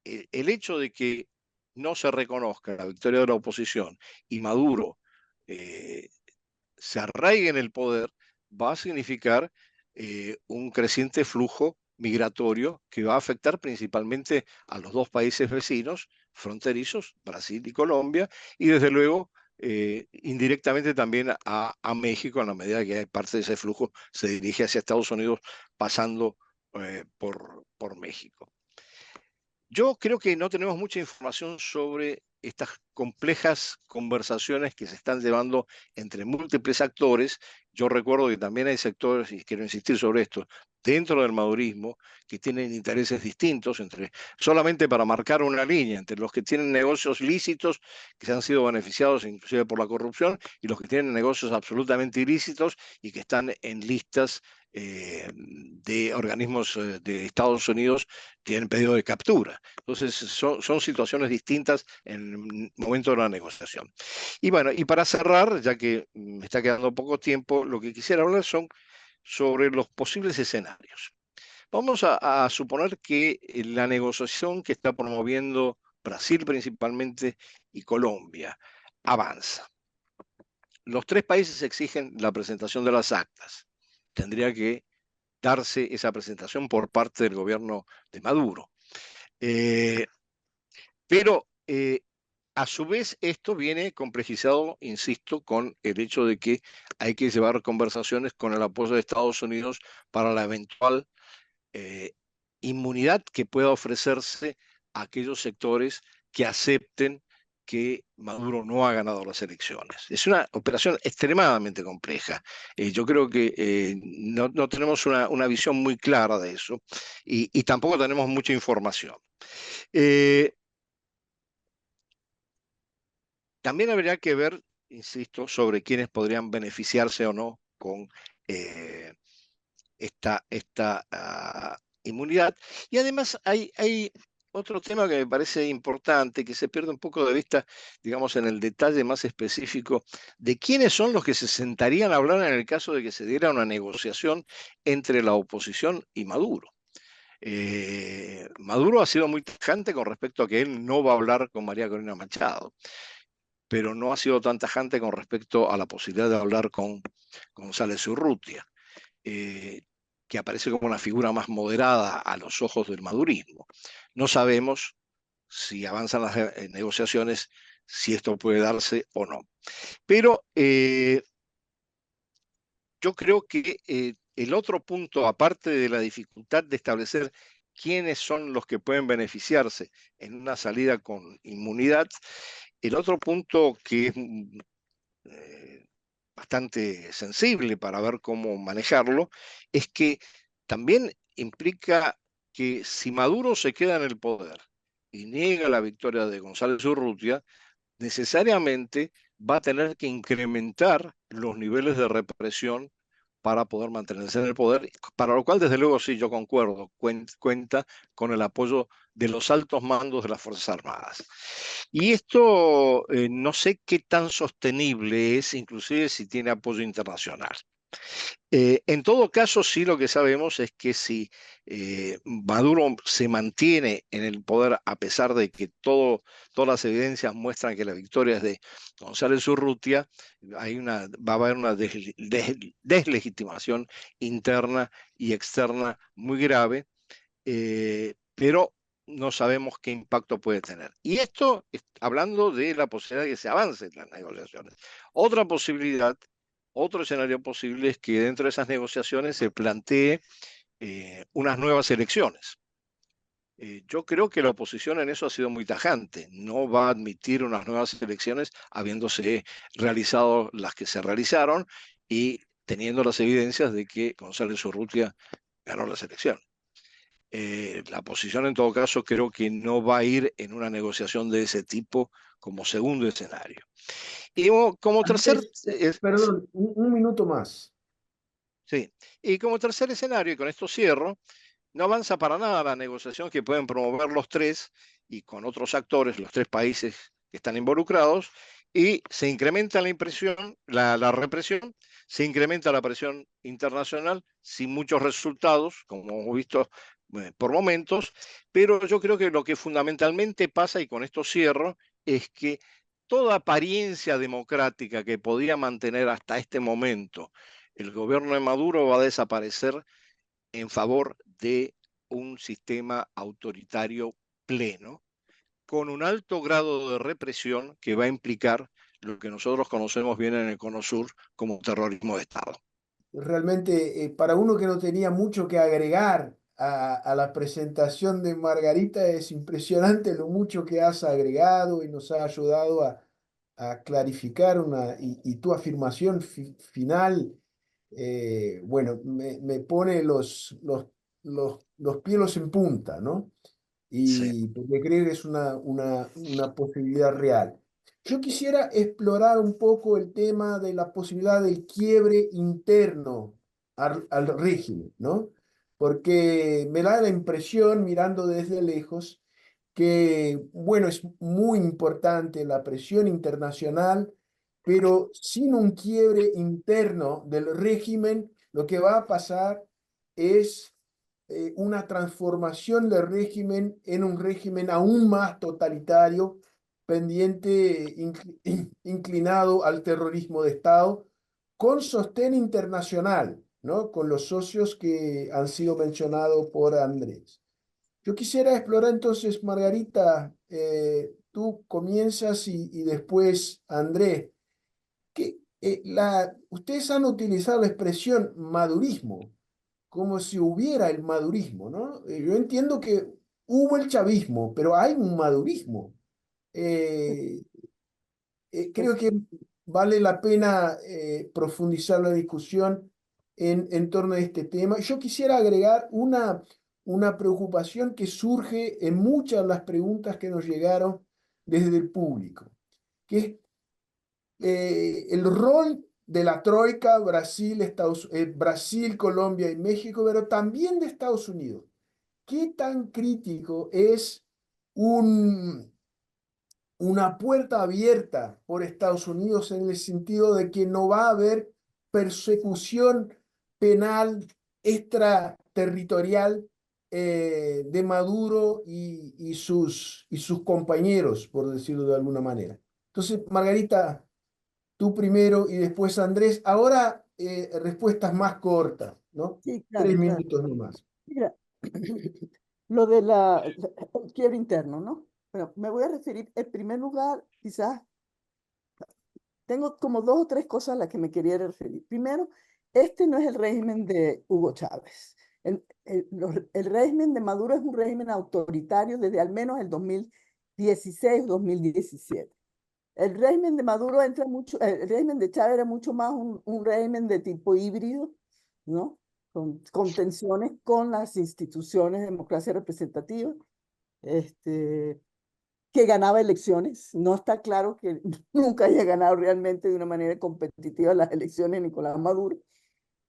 el hecho de que no se reconozca la victoria de la oposición y Maduro se arraigue en el poder, va a significar un creciente flujo migratorio que va a afectar principalmente a los 2 países vecinos fronterizos, Brasil y Colombia, y desde luego indirectamente también a México, en la medida que parte de ese flujo se dirige hacia Estados Unidos pasando por México. Yo creo que no tenemos mucha información sobre estas complejas conversaciones que se están llevando entre múltiples actores. Yo recuerdo que también hay sectores, y quiero insistir sobre esto, dentro del madurismo que tienen intereses distintos, solamente para marcar una línea entre los que tienen negocios lícitos que se han sido beneficiados inclusive por la corrupción y los que tienen negocios absolutamente ilícitos y que están en listas de organismos de Estados Unidos tienen pedido de captura. Entonces, son situaciones distintas en el momento de la negociación. Y bueno, y para cerrar, ya que me está quedando poco tiempo, lo que quisiera hablar son sobre los posibles escenarios. Vamos a suponer que la negociación que está promoviendo Brasil principalmente y Colombia avanza. Los 3 países exigen la presentación de las actas. Tendría que darse esa presentación por parte del gobierno de Maduro. Pero a su vez esto viene complejizado, insisto, con el hecho de que hay que llevar conversaciones con el apoyo de Estados Unidos para la eventual inmunidad que pueda ofrecerse a aquellos sectores que acepten que Maduro no ha ganado las elecciones. Es una operación extremadamente compleja. Yo creo que no tenemos una visión muy clara de eso y tampoco tenemos mucha información. También habría que ver, insisto, sobre quiénes podrían beneficiarse o no con esta inmunidad. Y además hay otro tema que me parece importante, que se pierde un poco de vista, digamos, en el detalle más específico de quiénes son los que se sentarían a hablar en el caso de que se diera una negociación entre la oposición y Maduro. Maduro ha sido muy tajante con respecto a que él no va a hablar con María Corina Machado, pero no ha sido tan tajante con respecto a la posibilidad de hablar con González Urrutia, que aparece como una figura más moderada a los ojos del madurismo. No sabemos si avanzan las negociaciones, si esto puede darse o no. Pero yo creo que el otro punto, aparte de la dificultad de establecer quiénes son los que pueden beneficiarse en una salida con inmunidad, el otro punto que es bastante sensible para ver cómo manejarlo es que también implica que si Maduro se queda en el poder y niega la victoria de González Urrutia, necesariamente va a tener que incrementar los niveles de represión para poder mantenerse en el poder, para lo cual desde luego sí yo concuerdo, cuenta con el apoyo de los altos mandos de las Fuerzas Armadas. Y esto no sé qué tan sostenible es, inclusive si tiene apoyo internacional. En todo caso, sí lo que sabemos es que si Maduro se mantiene en el poder, a pesar de que todas las evidencias muestran que la victoria es de González Urrutia, va a haber una deslegitimación interna y externa muy grave, pero no sabemos qué impacto puede tener. Y esto hablando de la posibilidad de que se avance en las negociaciones. Otra posibilidad, otro escenario posible es que dentro de esas negociaciones se plantee unas nuevas elecciones. Yo creo que la oposición en eso ha sido muy tajante. No va a admitir unas nuevas elecciones habiéndose realizado las que se realizaron y teniendo las evidencias de que González Urrutia ganó las elecciones. La posición en todo caso creo que no va a ir en una negociación de ese tipo como segundo escenario. Y como tercer, Perdón, un minuto más. sí, y como tercer escenario, y con esto cierro, no avanza para nada la negociación que pueden promover los tres y con otros actores, los tres países que están involucrados, y se incrementa la represión, se incrementa la presión internacional sin muchos resultados, como hemos visto por momentos, pero yo creo que lo que fundamentalmente pasa, y con esto cierro, es que toda apariencia democrática que podía mantener hasta este momento el gobierno de Maduro va a desaparecer en favor de un sistema autoritario pleno, con un alto grado de represión que va a implicar lo que nosotros conocemos bien en el Cono Sur como terrorismo de Estado. Realmente, para uno que no tenía mucho que agregar a la presentación de Margarita, es impresionante lo mucho que has agregado y nos ha ayudado a clarificar y tu afirmación final, bueno, me pone los pelos en punta, ¿no? Sí, Y porque creo que es una posibilidad real. Yo quisiera explorar un poco el tema de la posibilidad del quiebre interno al régimen, ¿no? Porque me da la impresión, mirando desde lejos, que, bueno, es muy importante la presión internacional, pero sin un quiebre interno del régimen, lo que va a pasar es una transformación del régimen en un régimen aún más totalitario, pendiente, inclinado al terrorismo de Estado, con sostén internacional, ¿no? Con los socios que han sido mencionados por Andrés. Yo quisiera explorar entonces, Margarita, tú comienzas y después Andrés, que ustedes han utilizado la expresión madurismo como si hubiera el madurismo, ¿no? Yo entiendo que hubo el chavismo, pero hay un madurismo. Eh, Creo que vale la pena profundizar la discusión en torno a este tema. Yo quisiera agregar una preocupación que surge en muchas de las preguntas que nos llegaron desde el público, que es el rol de la Troika, Brasil, Colombia y México, pero también de Estados Unidos. ¿Qué tan crítico es una puerta abierta por Estados Unidos en el sentido de que no va a haber persecución penal extraterritorial de Maduro y sus compañeros, por decirlo de alguna manera. Entonces, Margarita, tú primero y después Andrés. Ahora, respuestas más cortas, ¿no? Sí, Tres claro, claro. minutos nomás. Mira, lo el quiebre interno, ¿no? Bueno, me voy a referir, en primer lugar, quizás tengo como dos o tres cosas a las que me quería referir. Primero, este no es el régimen de Hugo Chávez. El régimen de Maduro es un régimen autoritario desde al menos el 2016-2017. El régimen de Maduro entra mucho, el régimen de Chávez era mucho más un régimen de tipo híbrido, ¿no? Con tensiones con las instituciones de democracia representativa. Este, que ganaba elecciones. No está claro que nunca haya ganado realmente de una manera competitiva las elecciones Nicolás Maduro.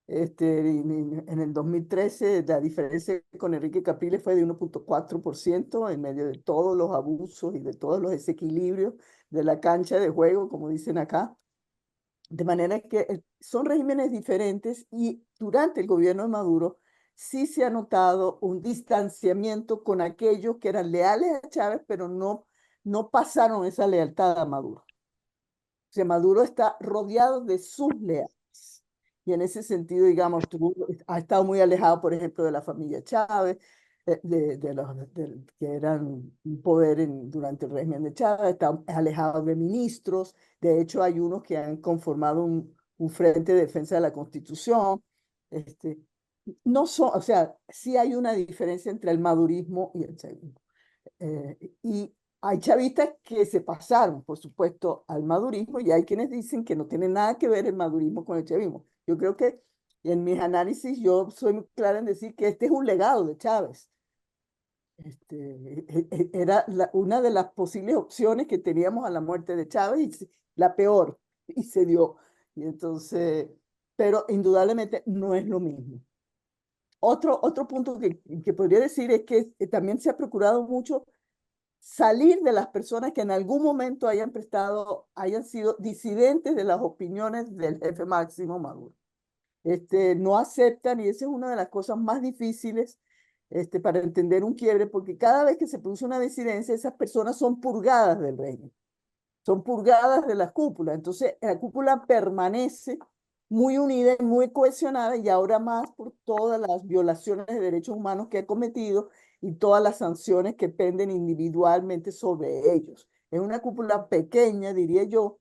En el 2013 la diferencia con Enrique Capriles fue de 1,4% en medio de todos los abusos y de todos los desequilibrios de la cancha de juego, como dicen acá. De manera que son regímenes diferentes y durante el gobierno de Maduro sí se ha notado un distanciamiento con aquellos que eran leales a Chávez, pero no pasaron esa lealtad a Maduro. O sea, Maduro está rodeado de sus leales. Y en ese sentido, digamos, ha estado muy alejado, por ejemplo, de la familia Chávez, que eran un poder durante el régimen de Chávez, está alejado de ministros. De hecho, hay unos que han conformado un frente de defensa de la Constitución. Este, no son, o sea, sí hay una diferencia entre el madurismo y el chavismo. Y hay chavistas que se pasaron, por supuesto, al madurismo y hay quienes dicen que no tiene nada que ver el madurismo con el chavismo. Yo creo que en mis análisis yo soy muy clara en decir que este es un legado de Chávez. Era una de las posibles opciones que teníamos a la muerte de Chávez y la peor, y se dio. Y entonces, pero indudablemente no es lo mismo. Otro punto que podría decir es que también se ha procurado mucho salir de las personas que en algún momento hayan sido disidentes de las opiniones del jefe máximo Maduro. No aceptan, y esa es una de las cosas más difíciles para entender un quiebre, porque cada vez que se produce una disidencia, esas personas son purgadas del régimen, son purgadas de las cúpulas. Entonces, la cúpula permanece muy unida y muy cohesionada, y ahora más por todas las violaciones de derechos humanos que ha cometido y todas las sanciones que penden individualmente sobre ellos. Es una cúpula pequeña, diría yo.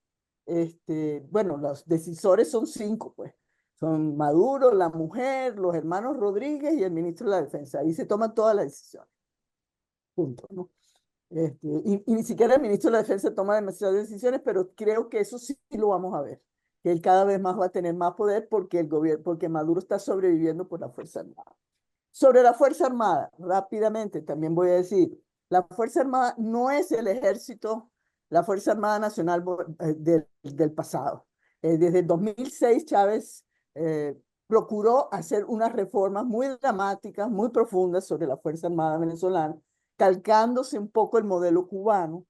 Bueno, los decisores son 5, pues. Son Maduro, la mujer, los hermanos Rodríguez y el ministro de la Defensa. Ahí se toman todas las decisiones. Punto, ¿no? Y ni siquiera el ministro de la Defensa toma demasiadas decisiones, pero creo que eso sí lo vamos a ver, que él cada vez más va a tener más poder porque porque Maduro está sobreviviendo por la Fuerza Armada. Sobre la Fuerza Armada, rápidamente también voy a decir, la Fuerza Armada no es el ejército, la Fuerza Armada Nacional del pasado. Desde el 2006 Chávez procuró hacer unas reformas muy dramáticas, muy profundas sobre la Fuerza Armada venezolana, calcándose un poco el modelo cubano,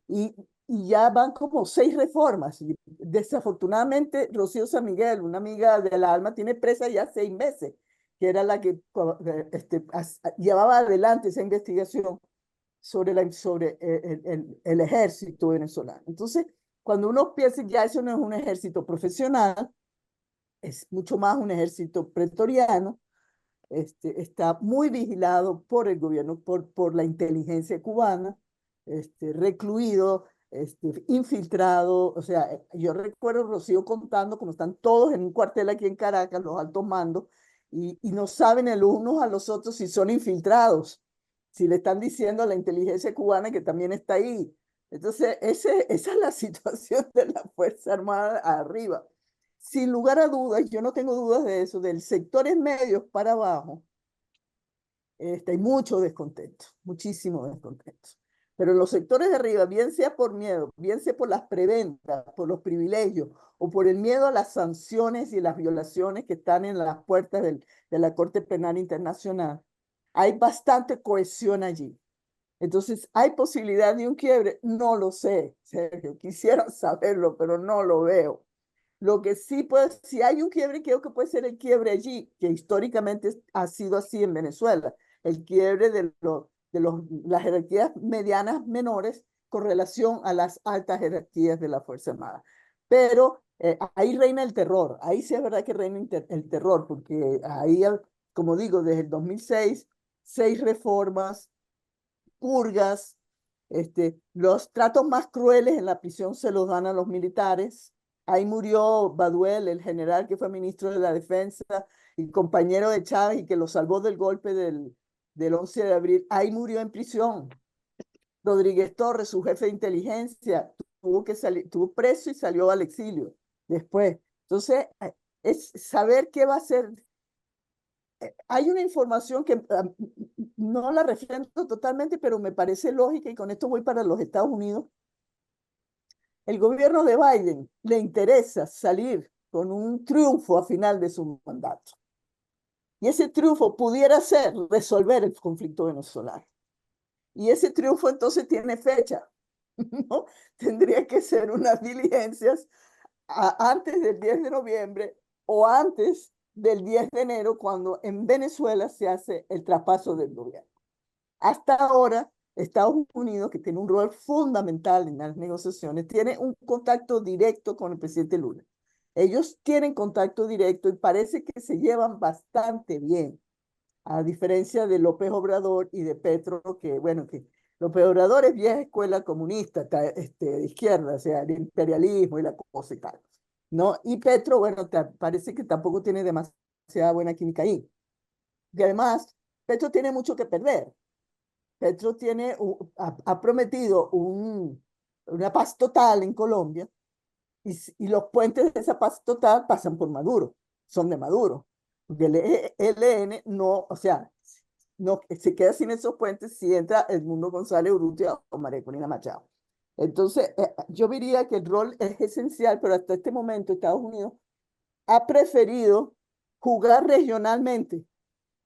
y ya van como 6 reformas. Y desafortunadamente, Rocío San Miguel, una amiga del alma, tiene presa ya 6 meses, que era la que llevaba adelante esa investigación sobre el ejército venezolano. Entonces, cuando uno piensa ya eso no es un ejército profesional, es mucho más un ejército pretoriano. Está muy vigilado por el gobierno, por la inteligencia cubana, recluido, infiltrado. O sea, yo recuerdo a Rocío contando como están todos en un cuartel aquí en Caracas, los altos mandos, y no saben el unos a los otros si son infiltrados, si le están diciendo a la inteligencia cubana que también está ahí. Entonces, esa es la situación de la Fuerza Armada arriba. Sin lugar a dudas, yo no tengo dudas de eso, del sectores medios para abajo, hay mucho descontento, muchísimo descontento. Pero en los sectores de arriba, bien sea por miedo, bien sea por las preventas, por los privilegios, o por el miedo a las sanciones y las violaciones que están en las puertas de la Corte Penal Internacional, hay bastante cohesión allí. Entonces, ¿hay posibilidad de un quiebre? No lo sé, Sergio. Quisiera saberlo, pero no lo veo. Lo que sí puede, si hay un quiebre, creo que puede ser el quiebre allí, que históricamente ha sido así en Venezuela, el quiebre de las jerarquías medianas menores con relación a las altas jerarquías de la Fuerza Armada. Pero ahí reina el terror, ahí sí es verdad que reina el terror, porque ahí, como digo, desde el 2006, 6 reformas, purgas, los tratos más crueles en la prisión se los dan a los militares. Ahí murió Baduel, el general que fue ministro de la Defensa y compañero de Chávez y que lo salvó del golpe del 11 de abril. Ahí murió en prisión. Rodríguez Torres, su jefe de inteligencia, tuvo preso y salió al exilio después. Entonces, es saber qué va a hacer. Hay una información que no la refrendo totalmente, pero me parece lógica y con esto voy para los Estados Unidos. El gobierno de Biden le interesa salir con un triunfo a final de su mandato. Y ese triunfo pudiera ser resolver el conflicto venezolano. Y ese triunfo entonces tiene fecha, ¿no? Tendría que ser unas diligencias antes del 10 de noviembre o antes del 10 de enero, cuando en Venezuela se hace el traspaso del gobierno. Hasta ahora, Estados Unidos, que tiene un rol fundamental en las negociaciones, tiene un contacto directo con el presidente Lula. Ellos tienen contacto directo y parece que se llevan bastante bien, a diferencia de López Obrador y de Petro, que bueno, que López Obrador es vieja escuela comunista, de izquierda, o sea, el imperialismo y la cosa y tal, ¿no? Y Petro, bueno, parece que tampoco tiene demasiada buena química ahí. Y además, Petro tiene mucho que perder. Petro ha prometido una paz total en Colombia y los puentes de esa paz total pasan por Maduro, son de Maduro. Porque el ELN no, o sea, no se queda sin esos puentes si entra Edmundo González Urrutia o María Corina Machado. Entonces, yo diría que el rol es esencial, pero hasta este momento Estados Unidos ha preferido jugar regionalmente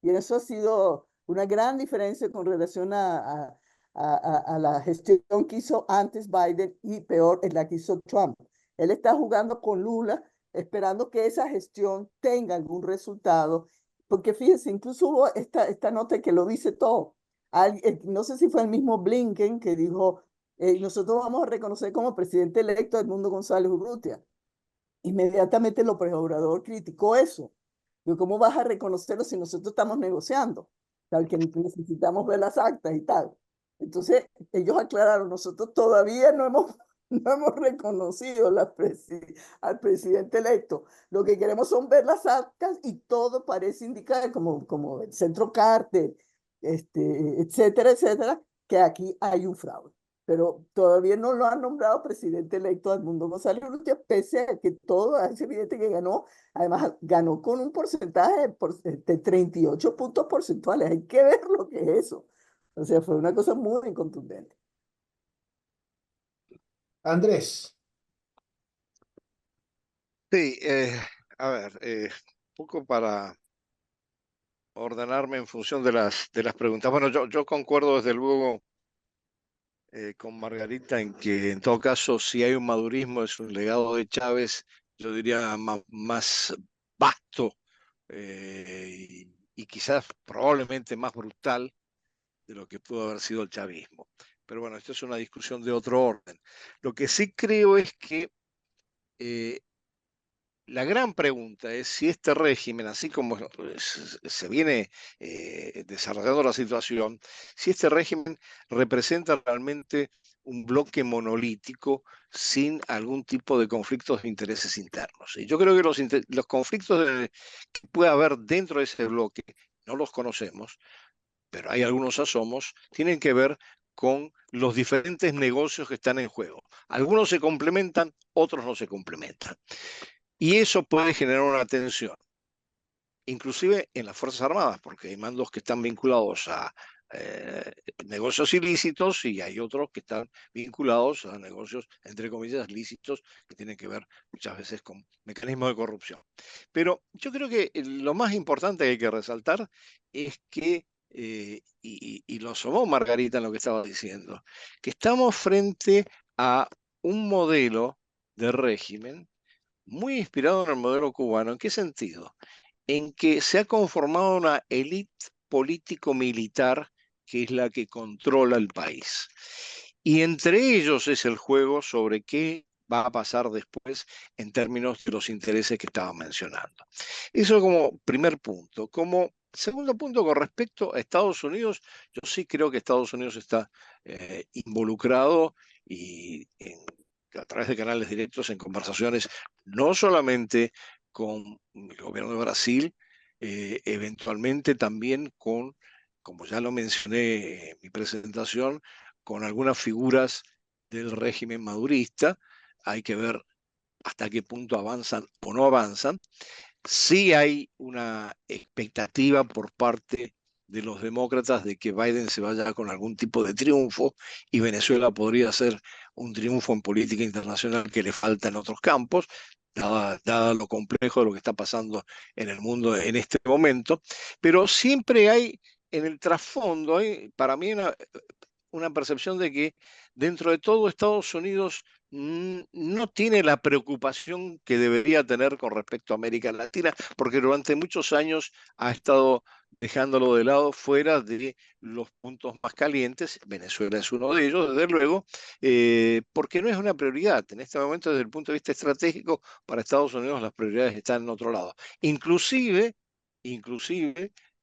y eso ha sido una gran diferencia con relación a la gestión que hizo antes Biden y peor en la que hizo Trump. Él está jugando con Lula, esperando que esa gestión tenga algún resultado, porque fíjense, incluso hubo esta nota que lo dice todo. No sé si fue el mismo Blinken que dijo, nosotros vamos a reconocer como presidente electo a Edmundo González Urrutia. Inmediatamente López Obrador criticó eso. Digo, ¿cómo vas a reconocerlo si nosotros estamos negociando? Tal que necesitamos ver las actas y tal. Entonces, ellos aclararon, nosotros todavía no hemos reconocido al presidente electo. Lo que queremos son ver las actas y todo parece indicar, como el centro Carter, etcétera, etcétera, que aquí hay un fraude. Pero todavía no lo han nombrado presidente electo Edmundo González Urrutia, pese a que todo es evidente que ganó. Además, ganó con un porcentaje de 38 puntos porcentuales. Hay que ver lo que es eso. O sea, fue una cosa muy contundente. Andrés, Sí, a ver, un poco para ordenarme en función de las preguntas. Bueno, yo concuerdo desde luego con Margarita en que en todo caso, si hay un madurismo, es un legado de Chávez, yo diría más vasto y quizás probablemente más brutal de lo que pudo haber sido el chavismo. Pero bueno, esto es una discusión de otro orden. Lo que sí creo es que la gran pregunta es si este régimen, así como se viene desarrollando la situación, si este régimen representa realmente un bloque monolítico sin algún tipo de conflictos de intereses internos. Y yo creo que los conflictos que puede haber dentro de ese bloque, no los conocemos, pero hay algunos asomos, tienen que ver con los diferentes negocios que están en juego. Algunos se complementan, otros no se complementan. Y eso puede generar una tensión, inclusive en las Fuerzas Armadas, porque hay mandos que están vinculados a negocios ilícitos y hay otros que están vinculados a negocios, entre comillas, lícitos, que tienen que ver muchas veces con mecanismos de corrupción. Pero yo creo que lo más importante que hay que resaltar es que, y lo asomó Margarita en lo que estaba diciendo, que estamos frente a un modelo de régimen muy inspirado en el modelo cubano. ¿En qué sentido? En que se ha conformado una élite político-militar que es la que controla el país. Y entre ellos es el juego sobre qué va a pasar después en términos de los intereses que estaba mencionando. Eso como primer punto. Como segundo punto, con respecto a Estados Unidos, yo sí creo que Estados Unidos está involucrado y a través de canales directos en conversaciones no solamente con el gobierno de Brasil, eventualmente también con, como ya lo mencioné en mi presentación, con algunas figuras del régimen madurista. Hay que ver hasta qué punto avanzan o no avanzan. Sí hay una expectativa por parte de los demócratas de que Biden se vaya con algún tipo de triunfo y Venezuela podría ser un triunfo en política internacional que le falta en otros campos, dada lo complejo de lo que está pasando en el mundo en este momento. Pero siempre hay en el trasfondo, hay para mí una percepción de que dentro de todo Estados Unidos no tiene la preocupación que debería tener con respecto a América Latina, porque durante muchos años ha estado dejándolo de lado fuera de los puntos más calientes. Venezuela es uno de ellos, desde luego, porque no es una prioridad. En este momento, desde el punto de vista estratégico, para Estados Unidos las prioridades están en otro lado. Inclusive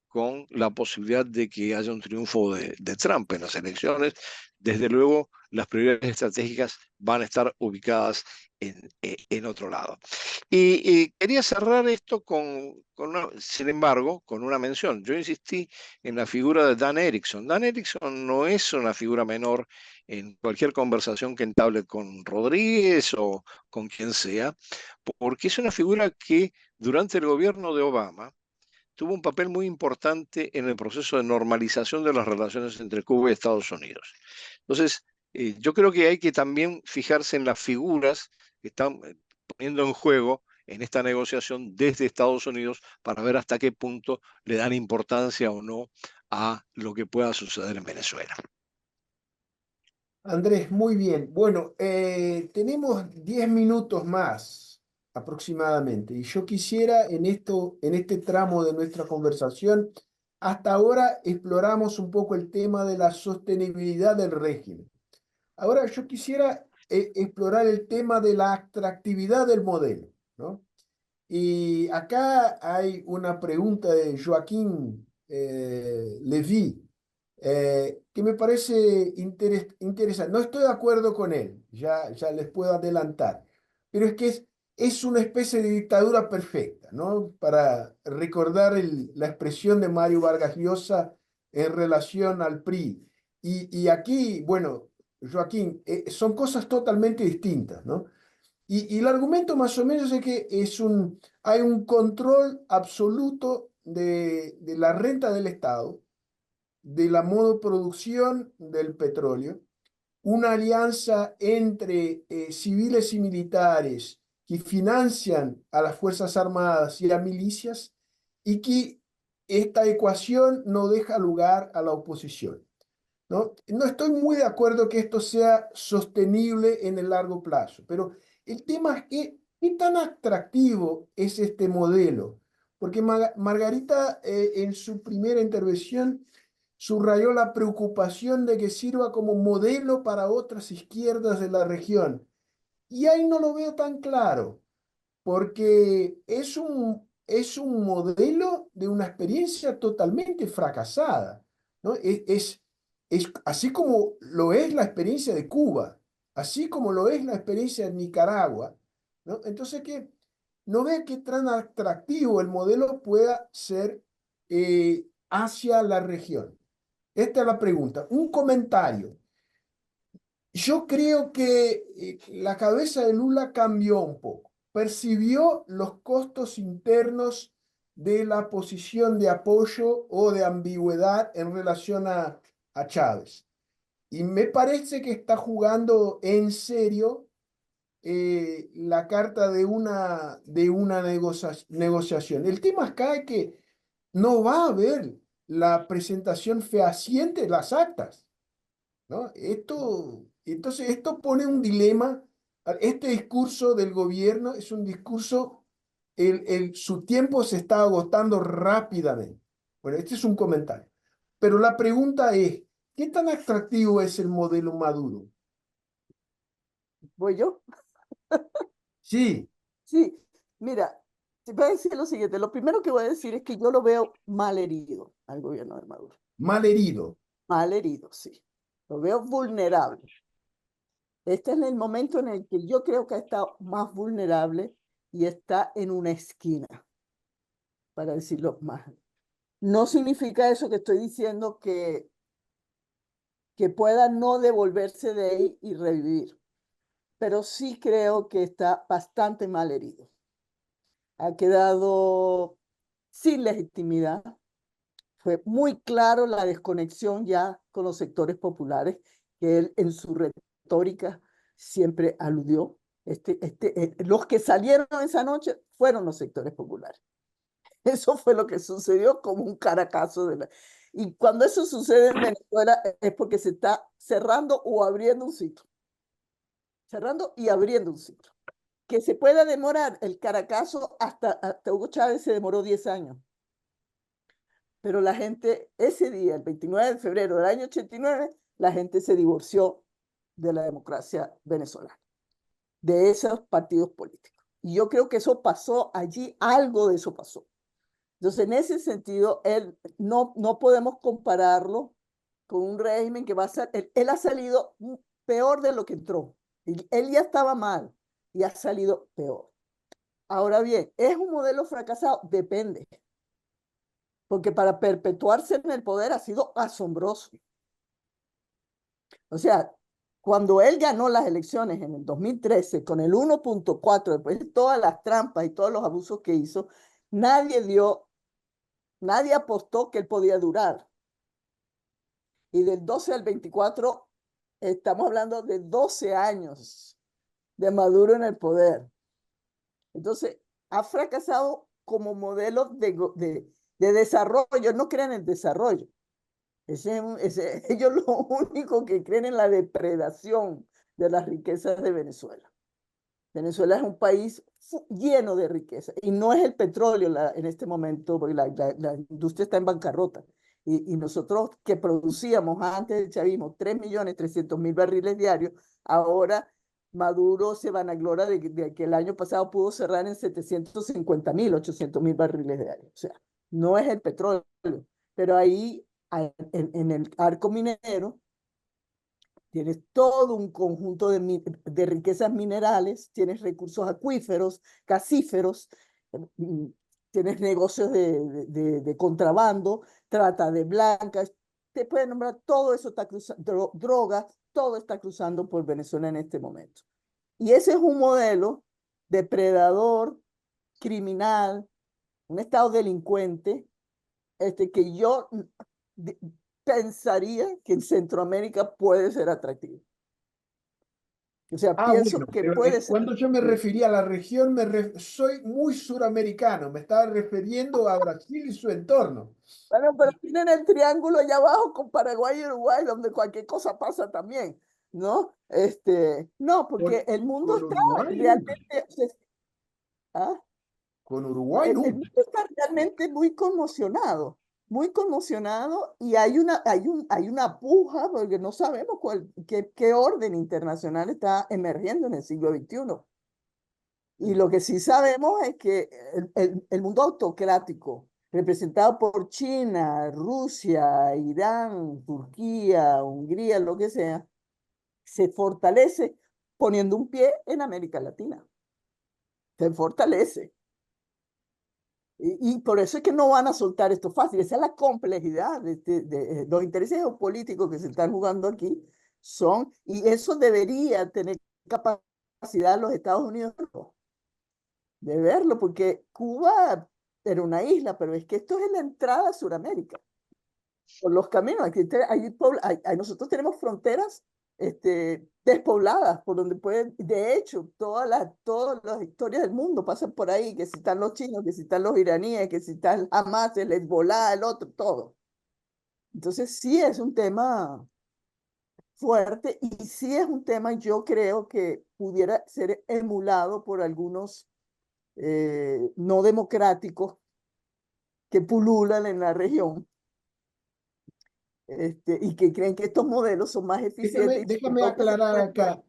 con la posibilidad de que haya un triunfo de Trump en las elecciones, desde luego las prioridades estratégicas van a estar ubicadas en otro lado. Y quería cerrar esto sin embargo, con una mención. Yo insistí en la figura de Dan Erickson. Dan Erickson no es una figura menor en cualquier conversación que entable con Rodríguez o con quien sea, porque es una figura que durante el gobierno de Obama tuvo un papel muy importante en el proceso de normalización de las relaciones entre Cuba y Estados Unidos. Entonces, yo creo que hay que también fijarse en las figuras que están poniendo en juego en esta negociación desde Estados Unidos para ver hasta qué punto le dan importancia o no a lo que pueda suceder en Venezuela. Andrés, muy bien. Bueno, tenemos 10 minutos más aproximadamente y yo quisiera en este tramo de nuestra conversación, hasta ahora exploramos un poco el tema de la sostenibilidad del régimen. Ahora yo quisiera explorar el tema de la atractividad del modelo, ¿no? Y acá hay una pregunta de Joaquín Levy que me parece interesante. No estoy de acuerdo con él, ya les puedo adelantar, pero es que es una especie de dictadura perfecta, ¿no? Para recordar la expresión de Mario Vargas Llosa en relación al PRI. Y aquí, bueno, Joaquín, son cosas totalmente distintas, ¿no? Y el argumento más o menos es que hay un control absoluto de la renta del Estado, de la monoproducción del petróleo, una alianza entre civiles y militares que financian a las Fuerzas Armadas y a milicias y que esta ecuación no deja lugar a la oposición, ¿no? No estoy muy de acuerdo que esto sea sostenible en el largo plazo, pero el tema es que, ¿qué tan atractivo es este modelo? Porque Margarita en su primera intervención subrayó la preocupación de que sirva como modelo para otras izquierdas de la región. Y ahí no lo veo tan claro, porque es un modelo de una experiencia totalmente fracasada, ¿no? Es así como lo es la experiencia de Cuba, así como lo es la experiencia de Nicaragua, ¿no? Entonces, que no ve qué tan atractivo el modelo pueda ser hacia la región. Esta es la pregunta. Un comentario. Yo creo que la cabeza de Lula cambió un poco. Percibió los costos internos de la posición de apoyo o de ambigüedad en relación a Chávez. Y me parece que está jugando en serio la carta de una negociación. El tema acá es que no va a haber la presentación fehaciente de las actas, ¿no? Entonces, esto pone un dilema Este discurso del gobierno es un discurso, su tiempo se está agotando rápidamente. Bueno, este es un comentario. Pero la pregunta es, ¿qué tan atractivo es el modelo Maduro? ¿Voy yo? Sí, Sí, mira, te voy a decir lo siguiente. Lo primero que voy a decir es que yo lo veo mal herido al gobierno de Maduro. mal herido. Mal herido, sí. Lo veo vulnerable. Este es el momento en el que yo creo que ha estado más vulnerable y está en una esquina, para decirlo más. No significa eso que estoy diciendo que pueda no devolverse de ahí y revivir, pero sí creo que está bastante mal herido. Ha quedado sin legitimidad. Fue muy claro la desconexión ya con los sectores populares, que él en su retórica siempre aludió. Los que salieron esa noche fueron los sectores populares. Eso fue lo que sucedió como un caracazo. Y cuando eso sucede en Venezuela es porque se está cerrando o abriendo un ciclo. Cerrando y abriendo un ciclo. Que se pueda demorar el caracazo hasta Hugo Chávez se demoró 10 años. Pero la gente, ese día, el 29 de febrero del año 89, la gente se divorció de la democracia venezolana, de esos partidos políticos. Y yo creo que eso pasó allí, algo de eso pasó. Entonces, en ese sentido, no podemos compararlo con un régimen que va a ser, él ha salido peor de lo que entró. Él ya estaba mal y ha salido peor. Ahora bien, ¿es un modelo fracasado? Depende. Porque para perpetuarse en el poder ha sido asombroso. O sea, cuando él ganó las elecciones en el 2013 con el 1.4, después de todas las trampas y todos los abusos que hizo, nadie apostó que él podía durar. Y del 12 al 24 estamos hablando de 12 años de Maduro en el poder. Entonces, ha fracasado como modelo de desarrollo. No creen en el desarrollo. Ellos lo único que creen en la depredación de las riquezas de Venezuela. Venezuela es un país lleno de riqueza y no es el petróleo en este momento, porque la industria está en bancarrota. Y nosotros que producíamos antes del chavismo 3.300.000 barriles diarios, ahora Maduro se vanagloria de que el año pasado pudo cerrar en 750.000, 800.000 barriles diarios. O sea, no es el petróleo, pero ahí en el arco minero tienes todo un conjunto de riquezas minerales, tienes recursos acuíferos, gasíferos, tienes negocios de contrabando, trata de blancas, te pueden nombrar, todo eso está cruzando, drogas, todo está cruzando por Venezuela en este momento. Y ese es un modelo depredador, criminal, un estado delincuente, que yo pensaría que en Centroamérica puede ser atractivo. O sea, pienso Bueno, que pero puede ser. cuando yo me refería a la región, soy muy suramericano, me estaba refiriendo a Brasil y su entorno. Bueno, pero tienen el triángulo allá abajo con Paraguay y Uruguay, donde cualquier cosa pasa también, ¿no? No, porque el mundo Con está Uruguay nunca. realmente, ¿ah? Con Uruguay El nunca. mundo está realmente muy conmocionado y hay una puja porque no sabemos qué orden internacional está emergiendo en el siglo XXI. Y lo que sí sabemos es que el mundo autocrático, representado por China, Rusia, Irán, Turquía, Hungría, lo que sea, se fortalece poniendo un pie en América Latina. Se fortalece. Y por eso es que no van a soltar esto fácil. Esa es la complejidad de los intereses geopolíticos que se están jugando aquí. Y eso debería tener capacidad los Estados Unidos de verlo, porque Cuba era una isla, pero es que esto es la entrada a Sudamérica. Por los caminos, nosotros tenemos fronteras despobladas, por donde pueden, de hecho, todas las historias del mundo pasan por ahí, que si están los chinos, que si están los iraníes, que si están Hamas, el Hezbollah, el otro, todo. Entonces sí es un tema fuerte y sí es un tema, yo creo que pudiera ser emulado por algunos no democráticos que pululan en la región y que creen que estos modelos son más eficientes y Déjame no que se aclarar puede acá,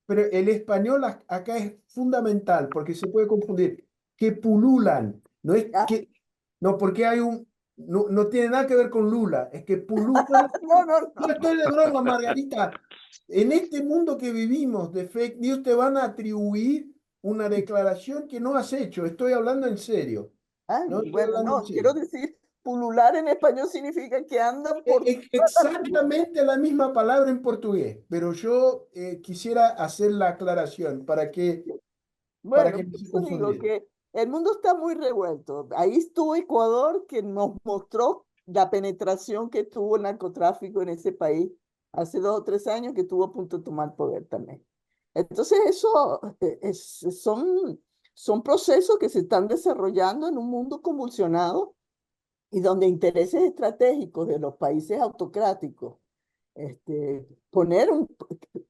pero el español acá es fundamental porque se puede confundir, que pululan, no es Ah, que, no, porque hay no, no tiene nada que ver con Lula, es que pululan. no, no, No no. estoy de broma, Margarita. En este mundo que vivimos de fake news te van a atribuir una declaración que no has hecho. Estoy hablando en serio. Ah, No estoy bueno, hablando en no, quiero serio. decir, pulular en español significa que andan por Es exactamente la misma palabra en portugués, pero yo quisiera hacer la aclaración para que bueno, no por se eso digo confundiera. que el mundo está muy revuelto. Ahí estuvo Ecuador, que nos mostró la penetración que tuvo el narcotráfico en ese país hace 2 o 3 años, que estuvo a punto de tomar poder también. Entonces, eso son procesos que se están desarrollando en un mundo convulsionado y donde intereses estratégicos de los países autocráticos, poner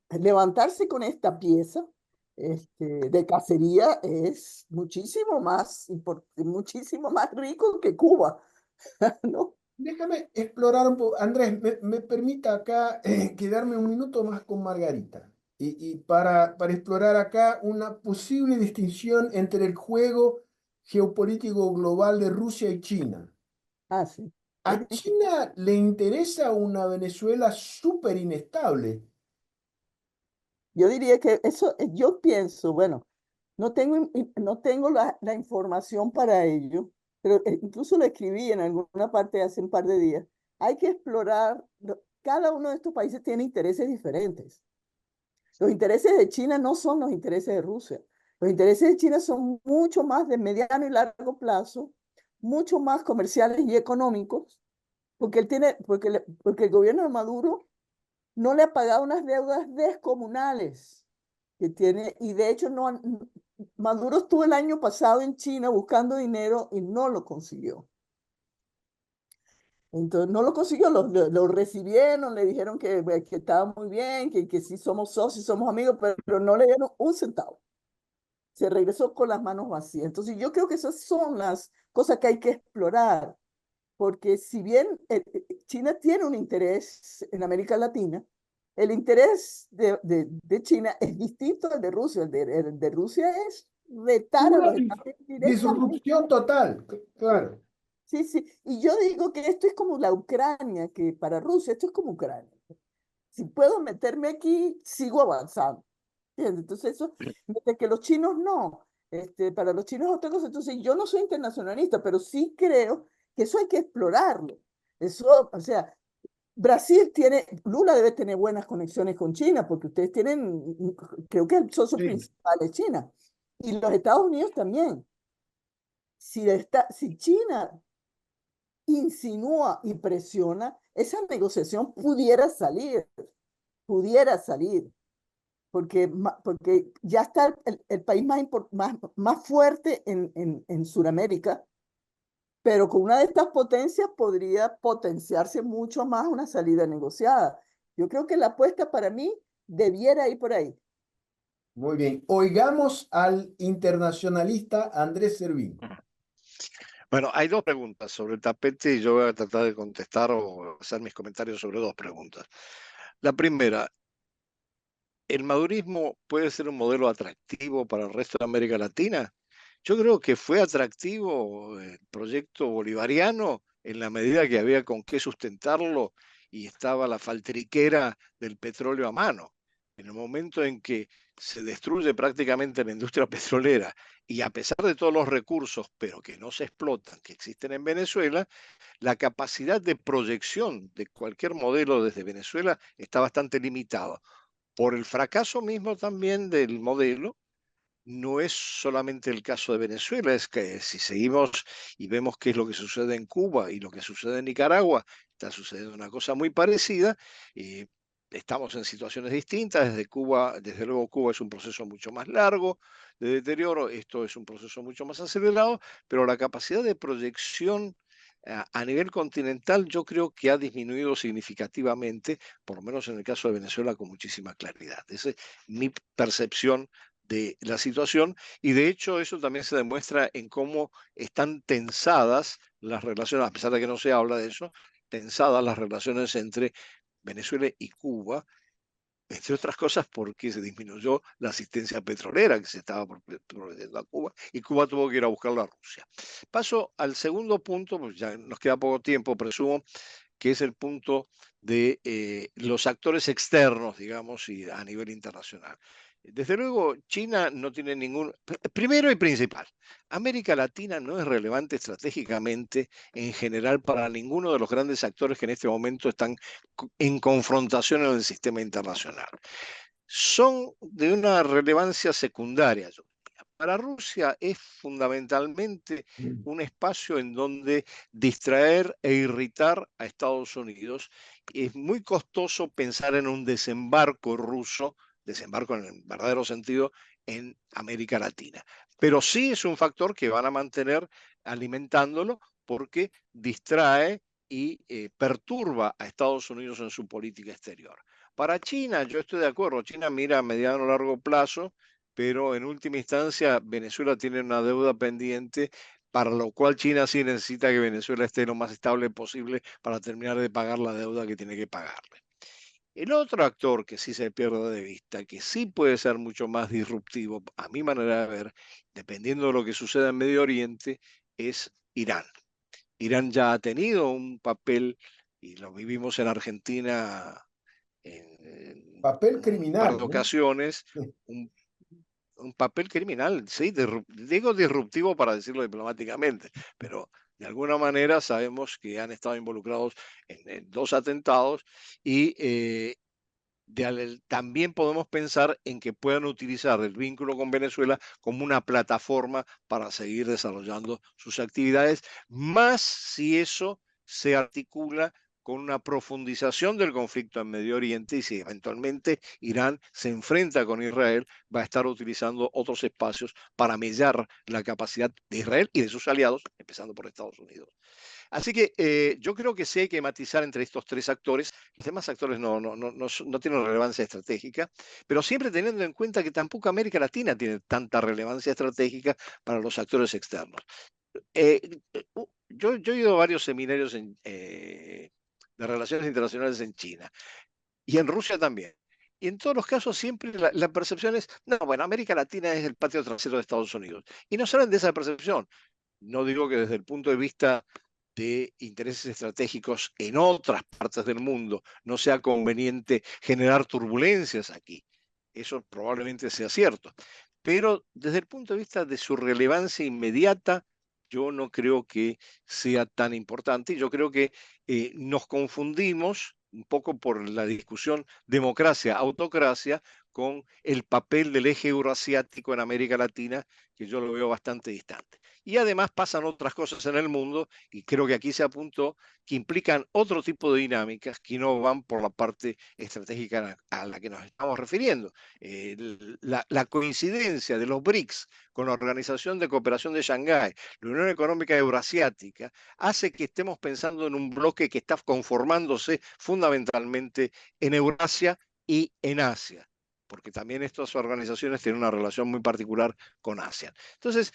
levantarse con esta pieza de cacería es muchísimo más rico que Cuba, ¿no? Déjame explorar un poco. Andrés, me permita acá quedarme un minuto más con Margarita y para explorar acá una posible distinción entre el juego geopolítico global de Rusia y China. Ah, sí. A China le interesa una Venezuela súper inestable. Yo diría que eso, yo pienso, bueno, no tengo la información para ello, pero incluso lo escribí en alguna parte hace un par de días. Hay que explorar, cada uno de estos países tiene intereses diferentes. Los intereses de China no son los intereses de Rusia. Los intereses de China son mucho más de mediano y largo plazo, mucho más comerciales y económicos, porque el gobierno de Maduro no le ha pagado unas deudas descomunales que tiene, y de hecho Maduro estuvo el año pasado en China buscando dinero y no lo consiguió. Entonces no lo consiguió, lo recibieron, le dijeron que estaba muy bien, que sí somos socios, somos amigos, pero no le dieron un centavo. Se regresó con las manos vacías. Entonces yo creo que esas son las cosas que hay que explorar, porque si bien China tiene un interés en América Latina, el interés de China es distinto al de Rusia. El de Rusia es retar a Una los Estados Unidos directamente. disrupción total, Sí, claro. sí, sí. Y yo digo que esto es como la Ucrania, que para Rusia esto es como Ucrania. Si puedo meterme aquí, sigo avanzando. ¿Entiendes? Entonces eso, de que los chinos no. Para los chinos es otra cosa. Entonces yo no soy internacionalista, pero sí creo que eso hay que explorarlo. Eso, o sea, Lula debe tener buenas conexiones con China, porque ustedes tienen, creo que el socio Sí. principal es China. Y los Estados Unidos también. Si China insinúa y presiona, esa negociación pudiera salir, porque ya está el país más fuerte en Sudamérica, pero con una de estas potencias podría potenciarse mucho más una salida negociada. Yo creo que la apuesta para mí debiera ir por ahí. Muy bien. Oigamos al internacionalista Andrés Servín. Bueno, hay dos preguntas sobre el tapete y yo voy a tratar de contestar o hacer mis comentarios sobre dos preguntas. La primera, ¿el madurismo puede ser un modelo atractivo para el resto de América Latina? Yo creo que fue atractivo el proyecto bolivariano en la medida que había con qué sustentarlo y estaba la faltriquera del petróleo a mano. En el momento en que se destruye prácticamente la industria petrolera y a pesar de todos los recursos, pero que no se explotan, que existen en Venezuela, la capacidad de proyección de cualquier modelo desde Venezuela está bastante limitada. Por el fracaso mismo también del modelo, no es solamente el caso de Venezuela, es que si seguimos y vemos qué es lo que sucede en Cuba y lo que sucede en Nicaragua, está sucediendo una cosa muy parecida. Y estamos en situaciones distintas. Desde Cuba, desde luego, Cuba es un proceso mucho más largo de deterioro, esto es un proceso mucho más acelerado, pero la capacidad de proyección a nivel continental yo creo que ha disminuido significativamente, por lo menos en el caso de Venezuela, con muchísima claridad. Esa es mi percepción de la situación y de hecho eso también se demuestra en cómo están tensadas las relaciones, a pesar de que no se habla de eso, tensadas las relaciones entre Venezuela y Cuba, entre otras cosas porque se disminuyó la asistencia petrolera que se estaba proveyendo a Cuba y Cuba tuvo que ir a buscarla a Rusia. Paso al segundo punto, pues ya nos queda poco tiempo, presumo, que es el punto de los actores externos, digamos, y a nivel internacional. Desde luego, China no tiene ningún... Primero y principal, América Latina no es relevante estratégicamente en general para ninguno de los grandes actores que en este momento están en confrontación en el sistema internacional. Son de una relevancia secundaria. Para Rusia es fundamentalmente un espacio en donde distraer e irritar a Estados Unidos. Es muy costoso pensar en un desembarco ruso, desembarco en el verdadero sentido, en América Latina. Pero sí es un factor que van a mantener alimentándolo porque distrae y perturba a Estados Unidos en su política exterior. Para China, yo estoy de acuerdo, China mira a mediano o largo plazo, pero en última instancia Venezuela tiene una deuda pendiente, para lo cual China sí necesita que Venezuela esté lo más estable posible para terminar de pagar la deuda que tiene que pagarle. El otro actor que sí se pierde de vista, que sí puede ser mucho más disruptivo, a mi manera de ver, dependiendo de lo que suceda en Medio Oriente, es Irán. Irán ya ha tenido un papel, y lo vivimos en Argentina en Papel un par criminal, de ¿no? ocasiones, un, un papel criminal, sí, digo disruptivo para decirlo diplomáticamente, pero de alguna manera sabemos que han estado involucrados en dos atentados y también podemos pensar en que puedan utilizar el vínculo con Venezuela como una plataforma para seguir desarrollando sus actividades, más si eso se articula con una profundización del conflicto en Medio Oriente y si eventualmente Irán se enfrenta con Israel, va a estar utilizando otros espacios para mellar la capacidad de Israel y de sus aliados, empezando por Estados Unidos. Así que yo creo que sí hay que matizar entre estos tres actores. Los demás actores no tienen relevancia estratégica, pero siempre teniendo en cuenta que tampoco América Latina tiene tanta relevancia estratégica para los actores externos. Eh, yo he ido a varios seminarios de relaciones internacionales en China y en Rusia también. Y en todos los casos siempre la percepción es, no, bueno, América Latina es el patio trasero de Estados Unidos. Y no salen de esa percepción. No digo que desde el punto de vista de intereses estratégicos en otras partes del mundo no sea conveniente generar turbulencias aquí. Eso probablemente sea cierto. Pero desde el punto de vista de su relevancia inmediata, yo no creo que sea tan importante. Y yo creo que nos confundimos un poco por la discusión democracia-autocracia con el papel del eje euroasiático en América Latina, que yo lo veo bastante distante. Y además pasan otras cosas en el mundo, y creo que aquí se apuntó, que implican otro tipo de dinámicas que no van por la parte estratégica a la que nos estamos refiriendo. La coincidencia de los BRICS con la Organización de Cooperación de Shanghái, la Unión Económica Eurasiática, hace que estemos pensando en un bloque que está conformándose fundamentalmente en Eurasia y en Asia, porque también estas organizaciones tienen una relación muy particular con Asia. Entonces,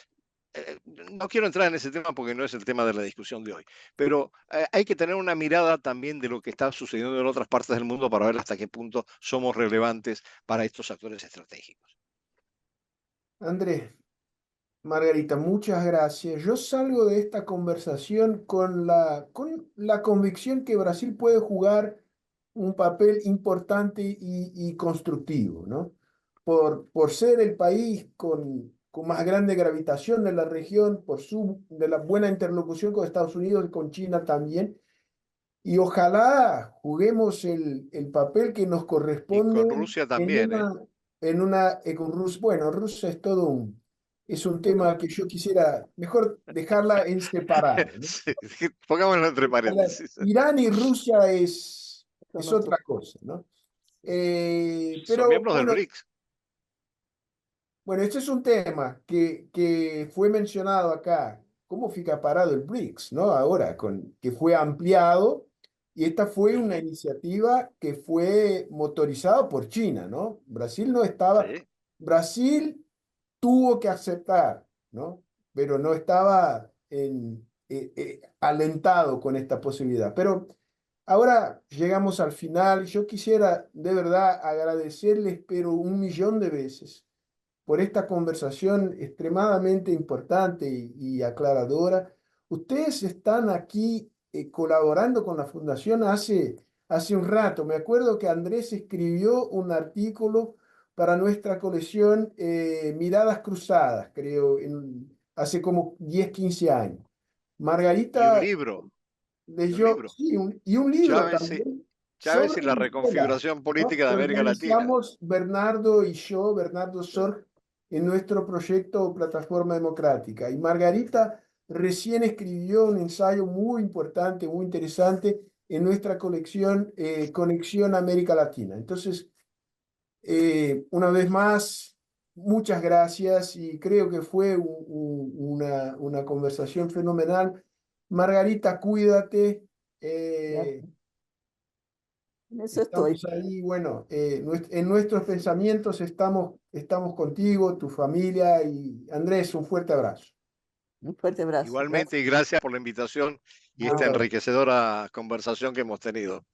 no quiero entrar en ese tema porque no es el tema de la discusión de hoy, pero hay que tener una mirada también de lo que está sucediendo en otras partes del mundo para ver hasta qué punto somos relevantes para estos actores estratégicos. Andrés, Margarita, muchas gracias. Yo salgo de esta conversación con la convicción que Brasil puede jugar un papel importante y constructivo, ¿no? Por ser el país con más grande gravitación de la región, de la buena interlocución con Estados Unidos y con China también. Y ojalá juguemos el papel que nos Y corresponde con Rusia en también, ¿eh? con Rusia. Bueno, Rusia es todo es un tema que yo quisiera mejor dejarla en separado, ¿no? Sí, pongámoslo entre paréntesis. Irán y Rusia es Son otros. otra cosa, ¿no? Son Pero miembros del BRICS. bueno, este es un tema que fue mencionado acá cómo fica parado el BRICS, ¿no? Ahora, que fue ampliado, y esta fue una Ujú. iniciativa que fue motorizada por China, ¿no? Brasil no estaba, Sí, Brasil tuvo que aceptar, ¿no? Pero no estaba alentado con esta posibilidad. Pero ahora llegamos al final. Yo quisiera de verdad agradecerles, pero 1.000.000 de veces, por esta conversación extremadamente importante y aclaradora. Ustedes están aquí colaborando con la Fundación hace un rato. Me acuerdo que Andrés escribió un artículo para nuestra colección Miradas Cruzadas, creo, hace como 10 15 años. y un Margarita libro, y un leyó, libro. sí, y un libro Chávez también Chávez sobre y la Venezuela, reconfiguración ¿no? política de Que América Latina. organizamos Bernardo y yo, Bernardo Sorg, en nuestro proyecto Plataforma Democrática. Y Margarita recién escribió un ensayo muy importante, muy interesante en nuestra colección Conexión América Latina. Entonces, una vez más, muchas gracias y creo que fue una conversación fenomenal. Margarita, cuídate. eh, Gracias. En eso estoy. Estamos ahí, bueno, en nuestros pensamientos estamos contigo, tu familia y Andrés, un fuerte abrazo. Un fuerte abrazo. Gracias. Igualmente, y gracias por la invitación y esta Fuerte abrazo. enriquecedora conversación que hemos tenido.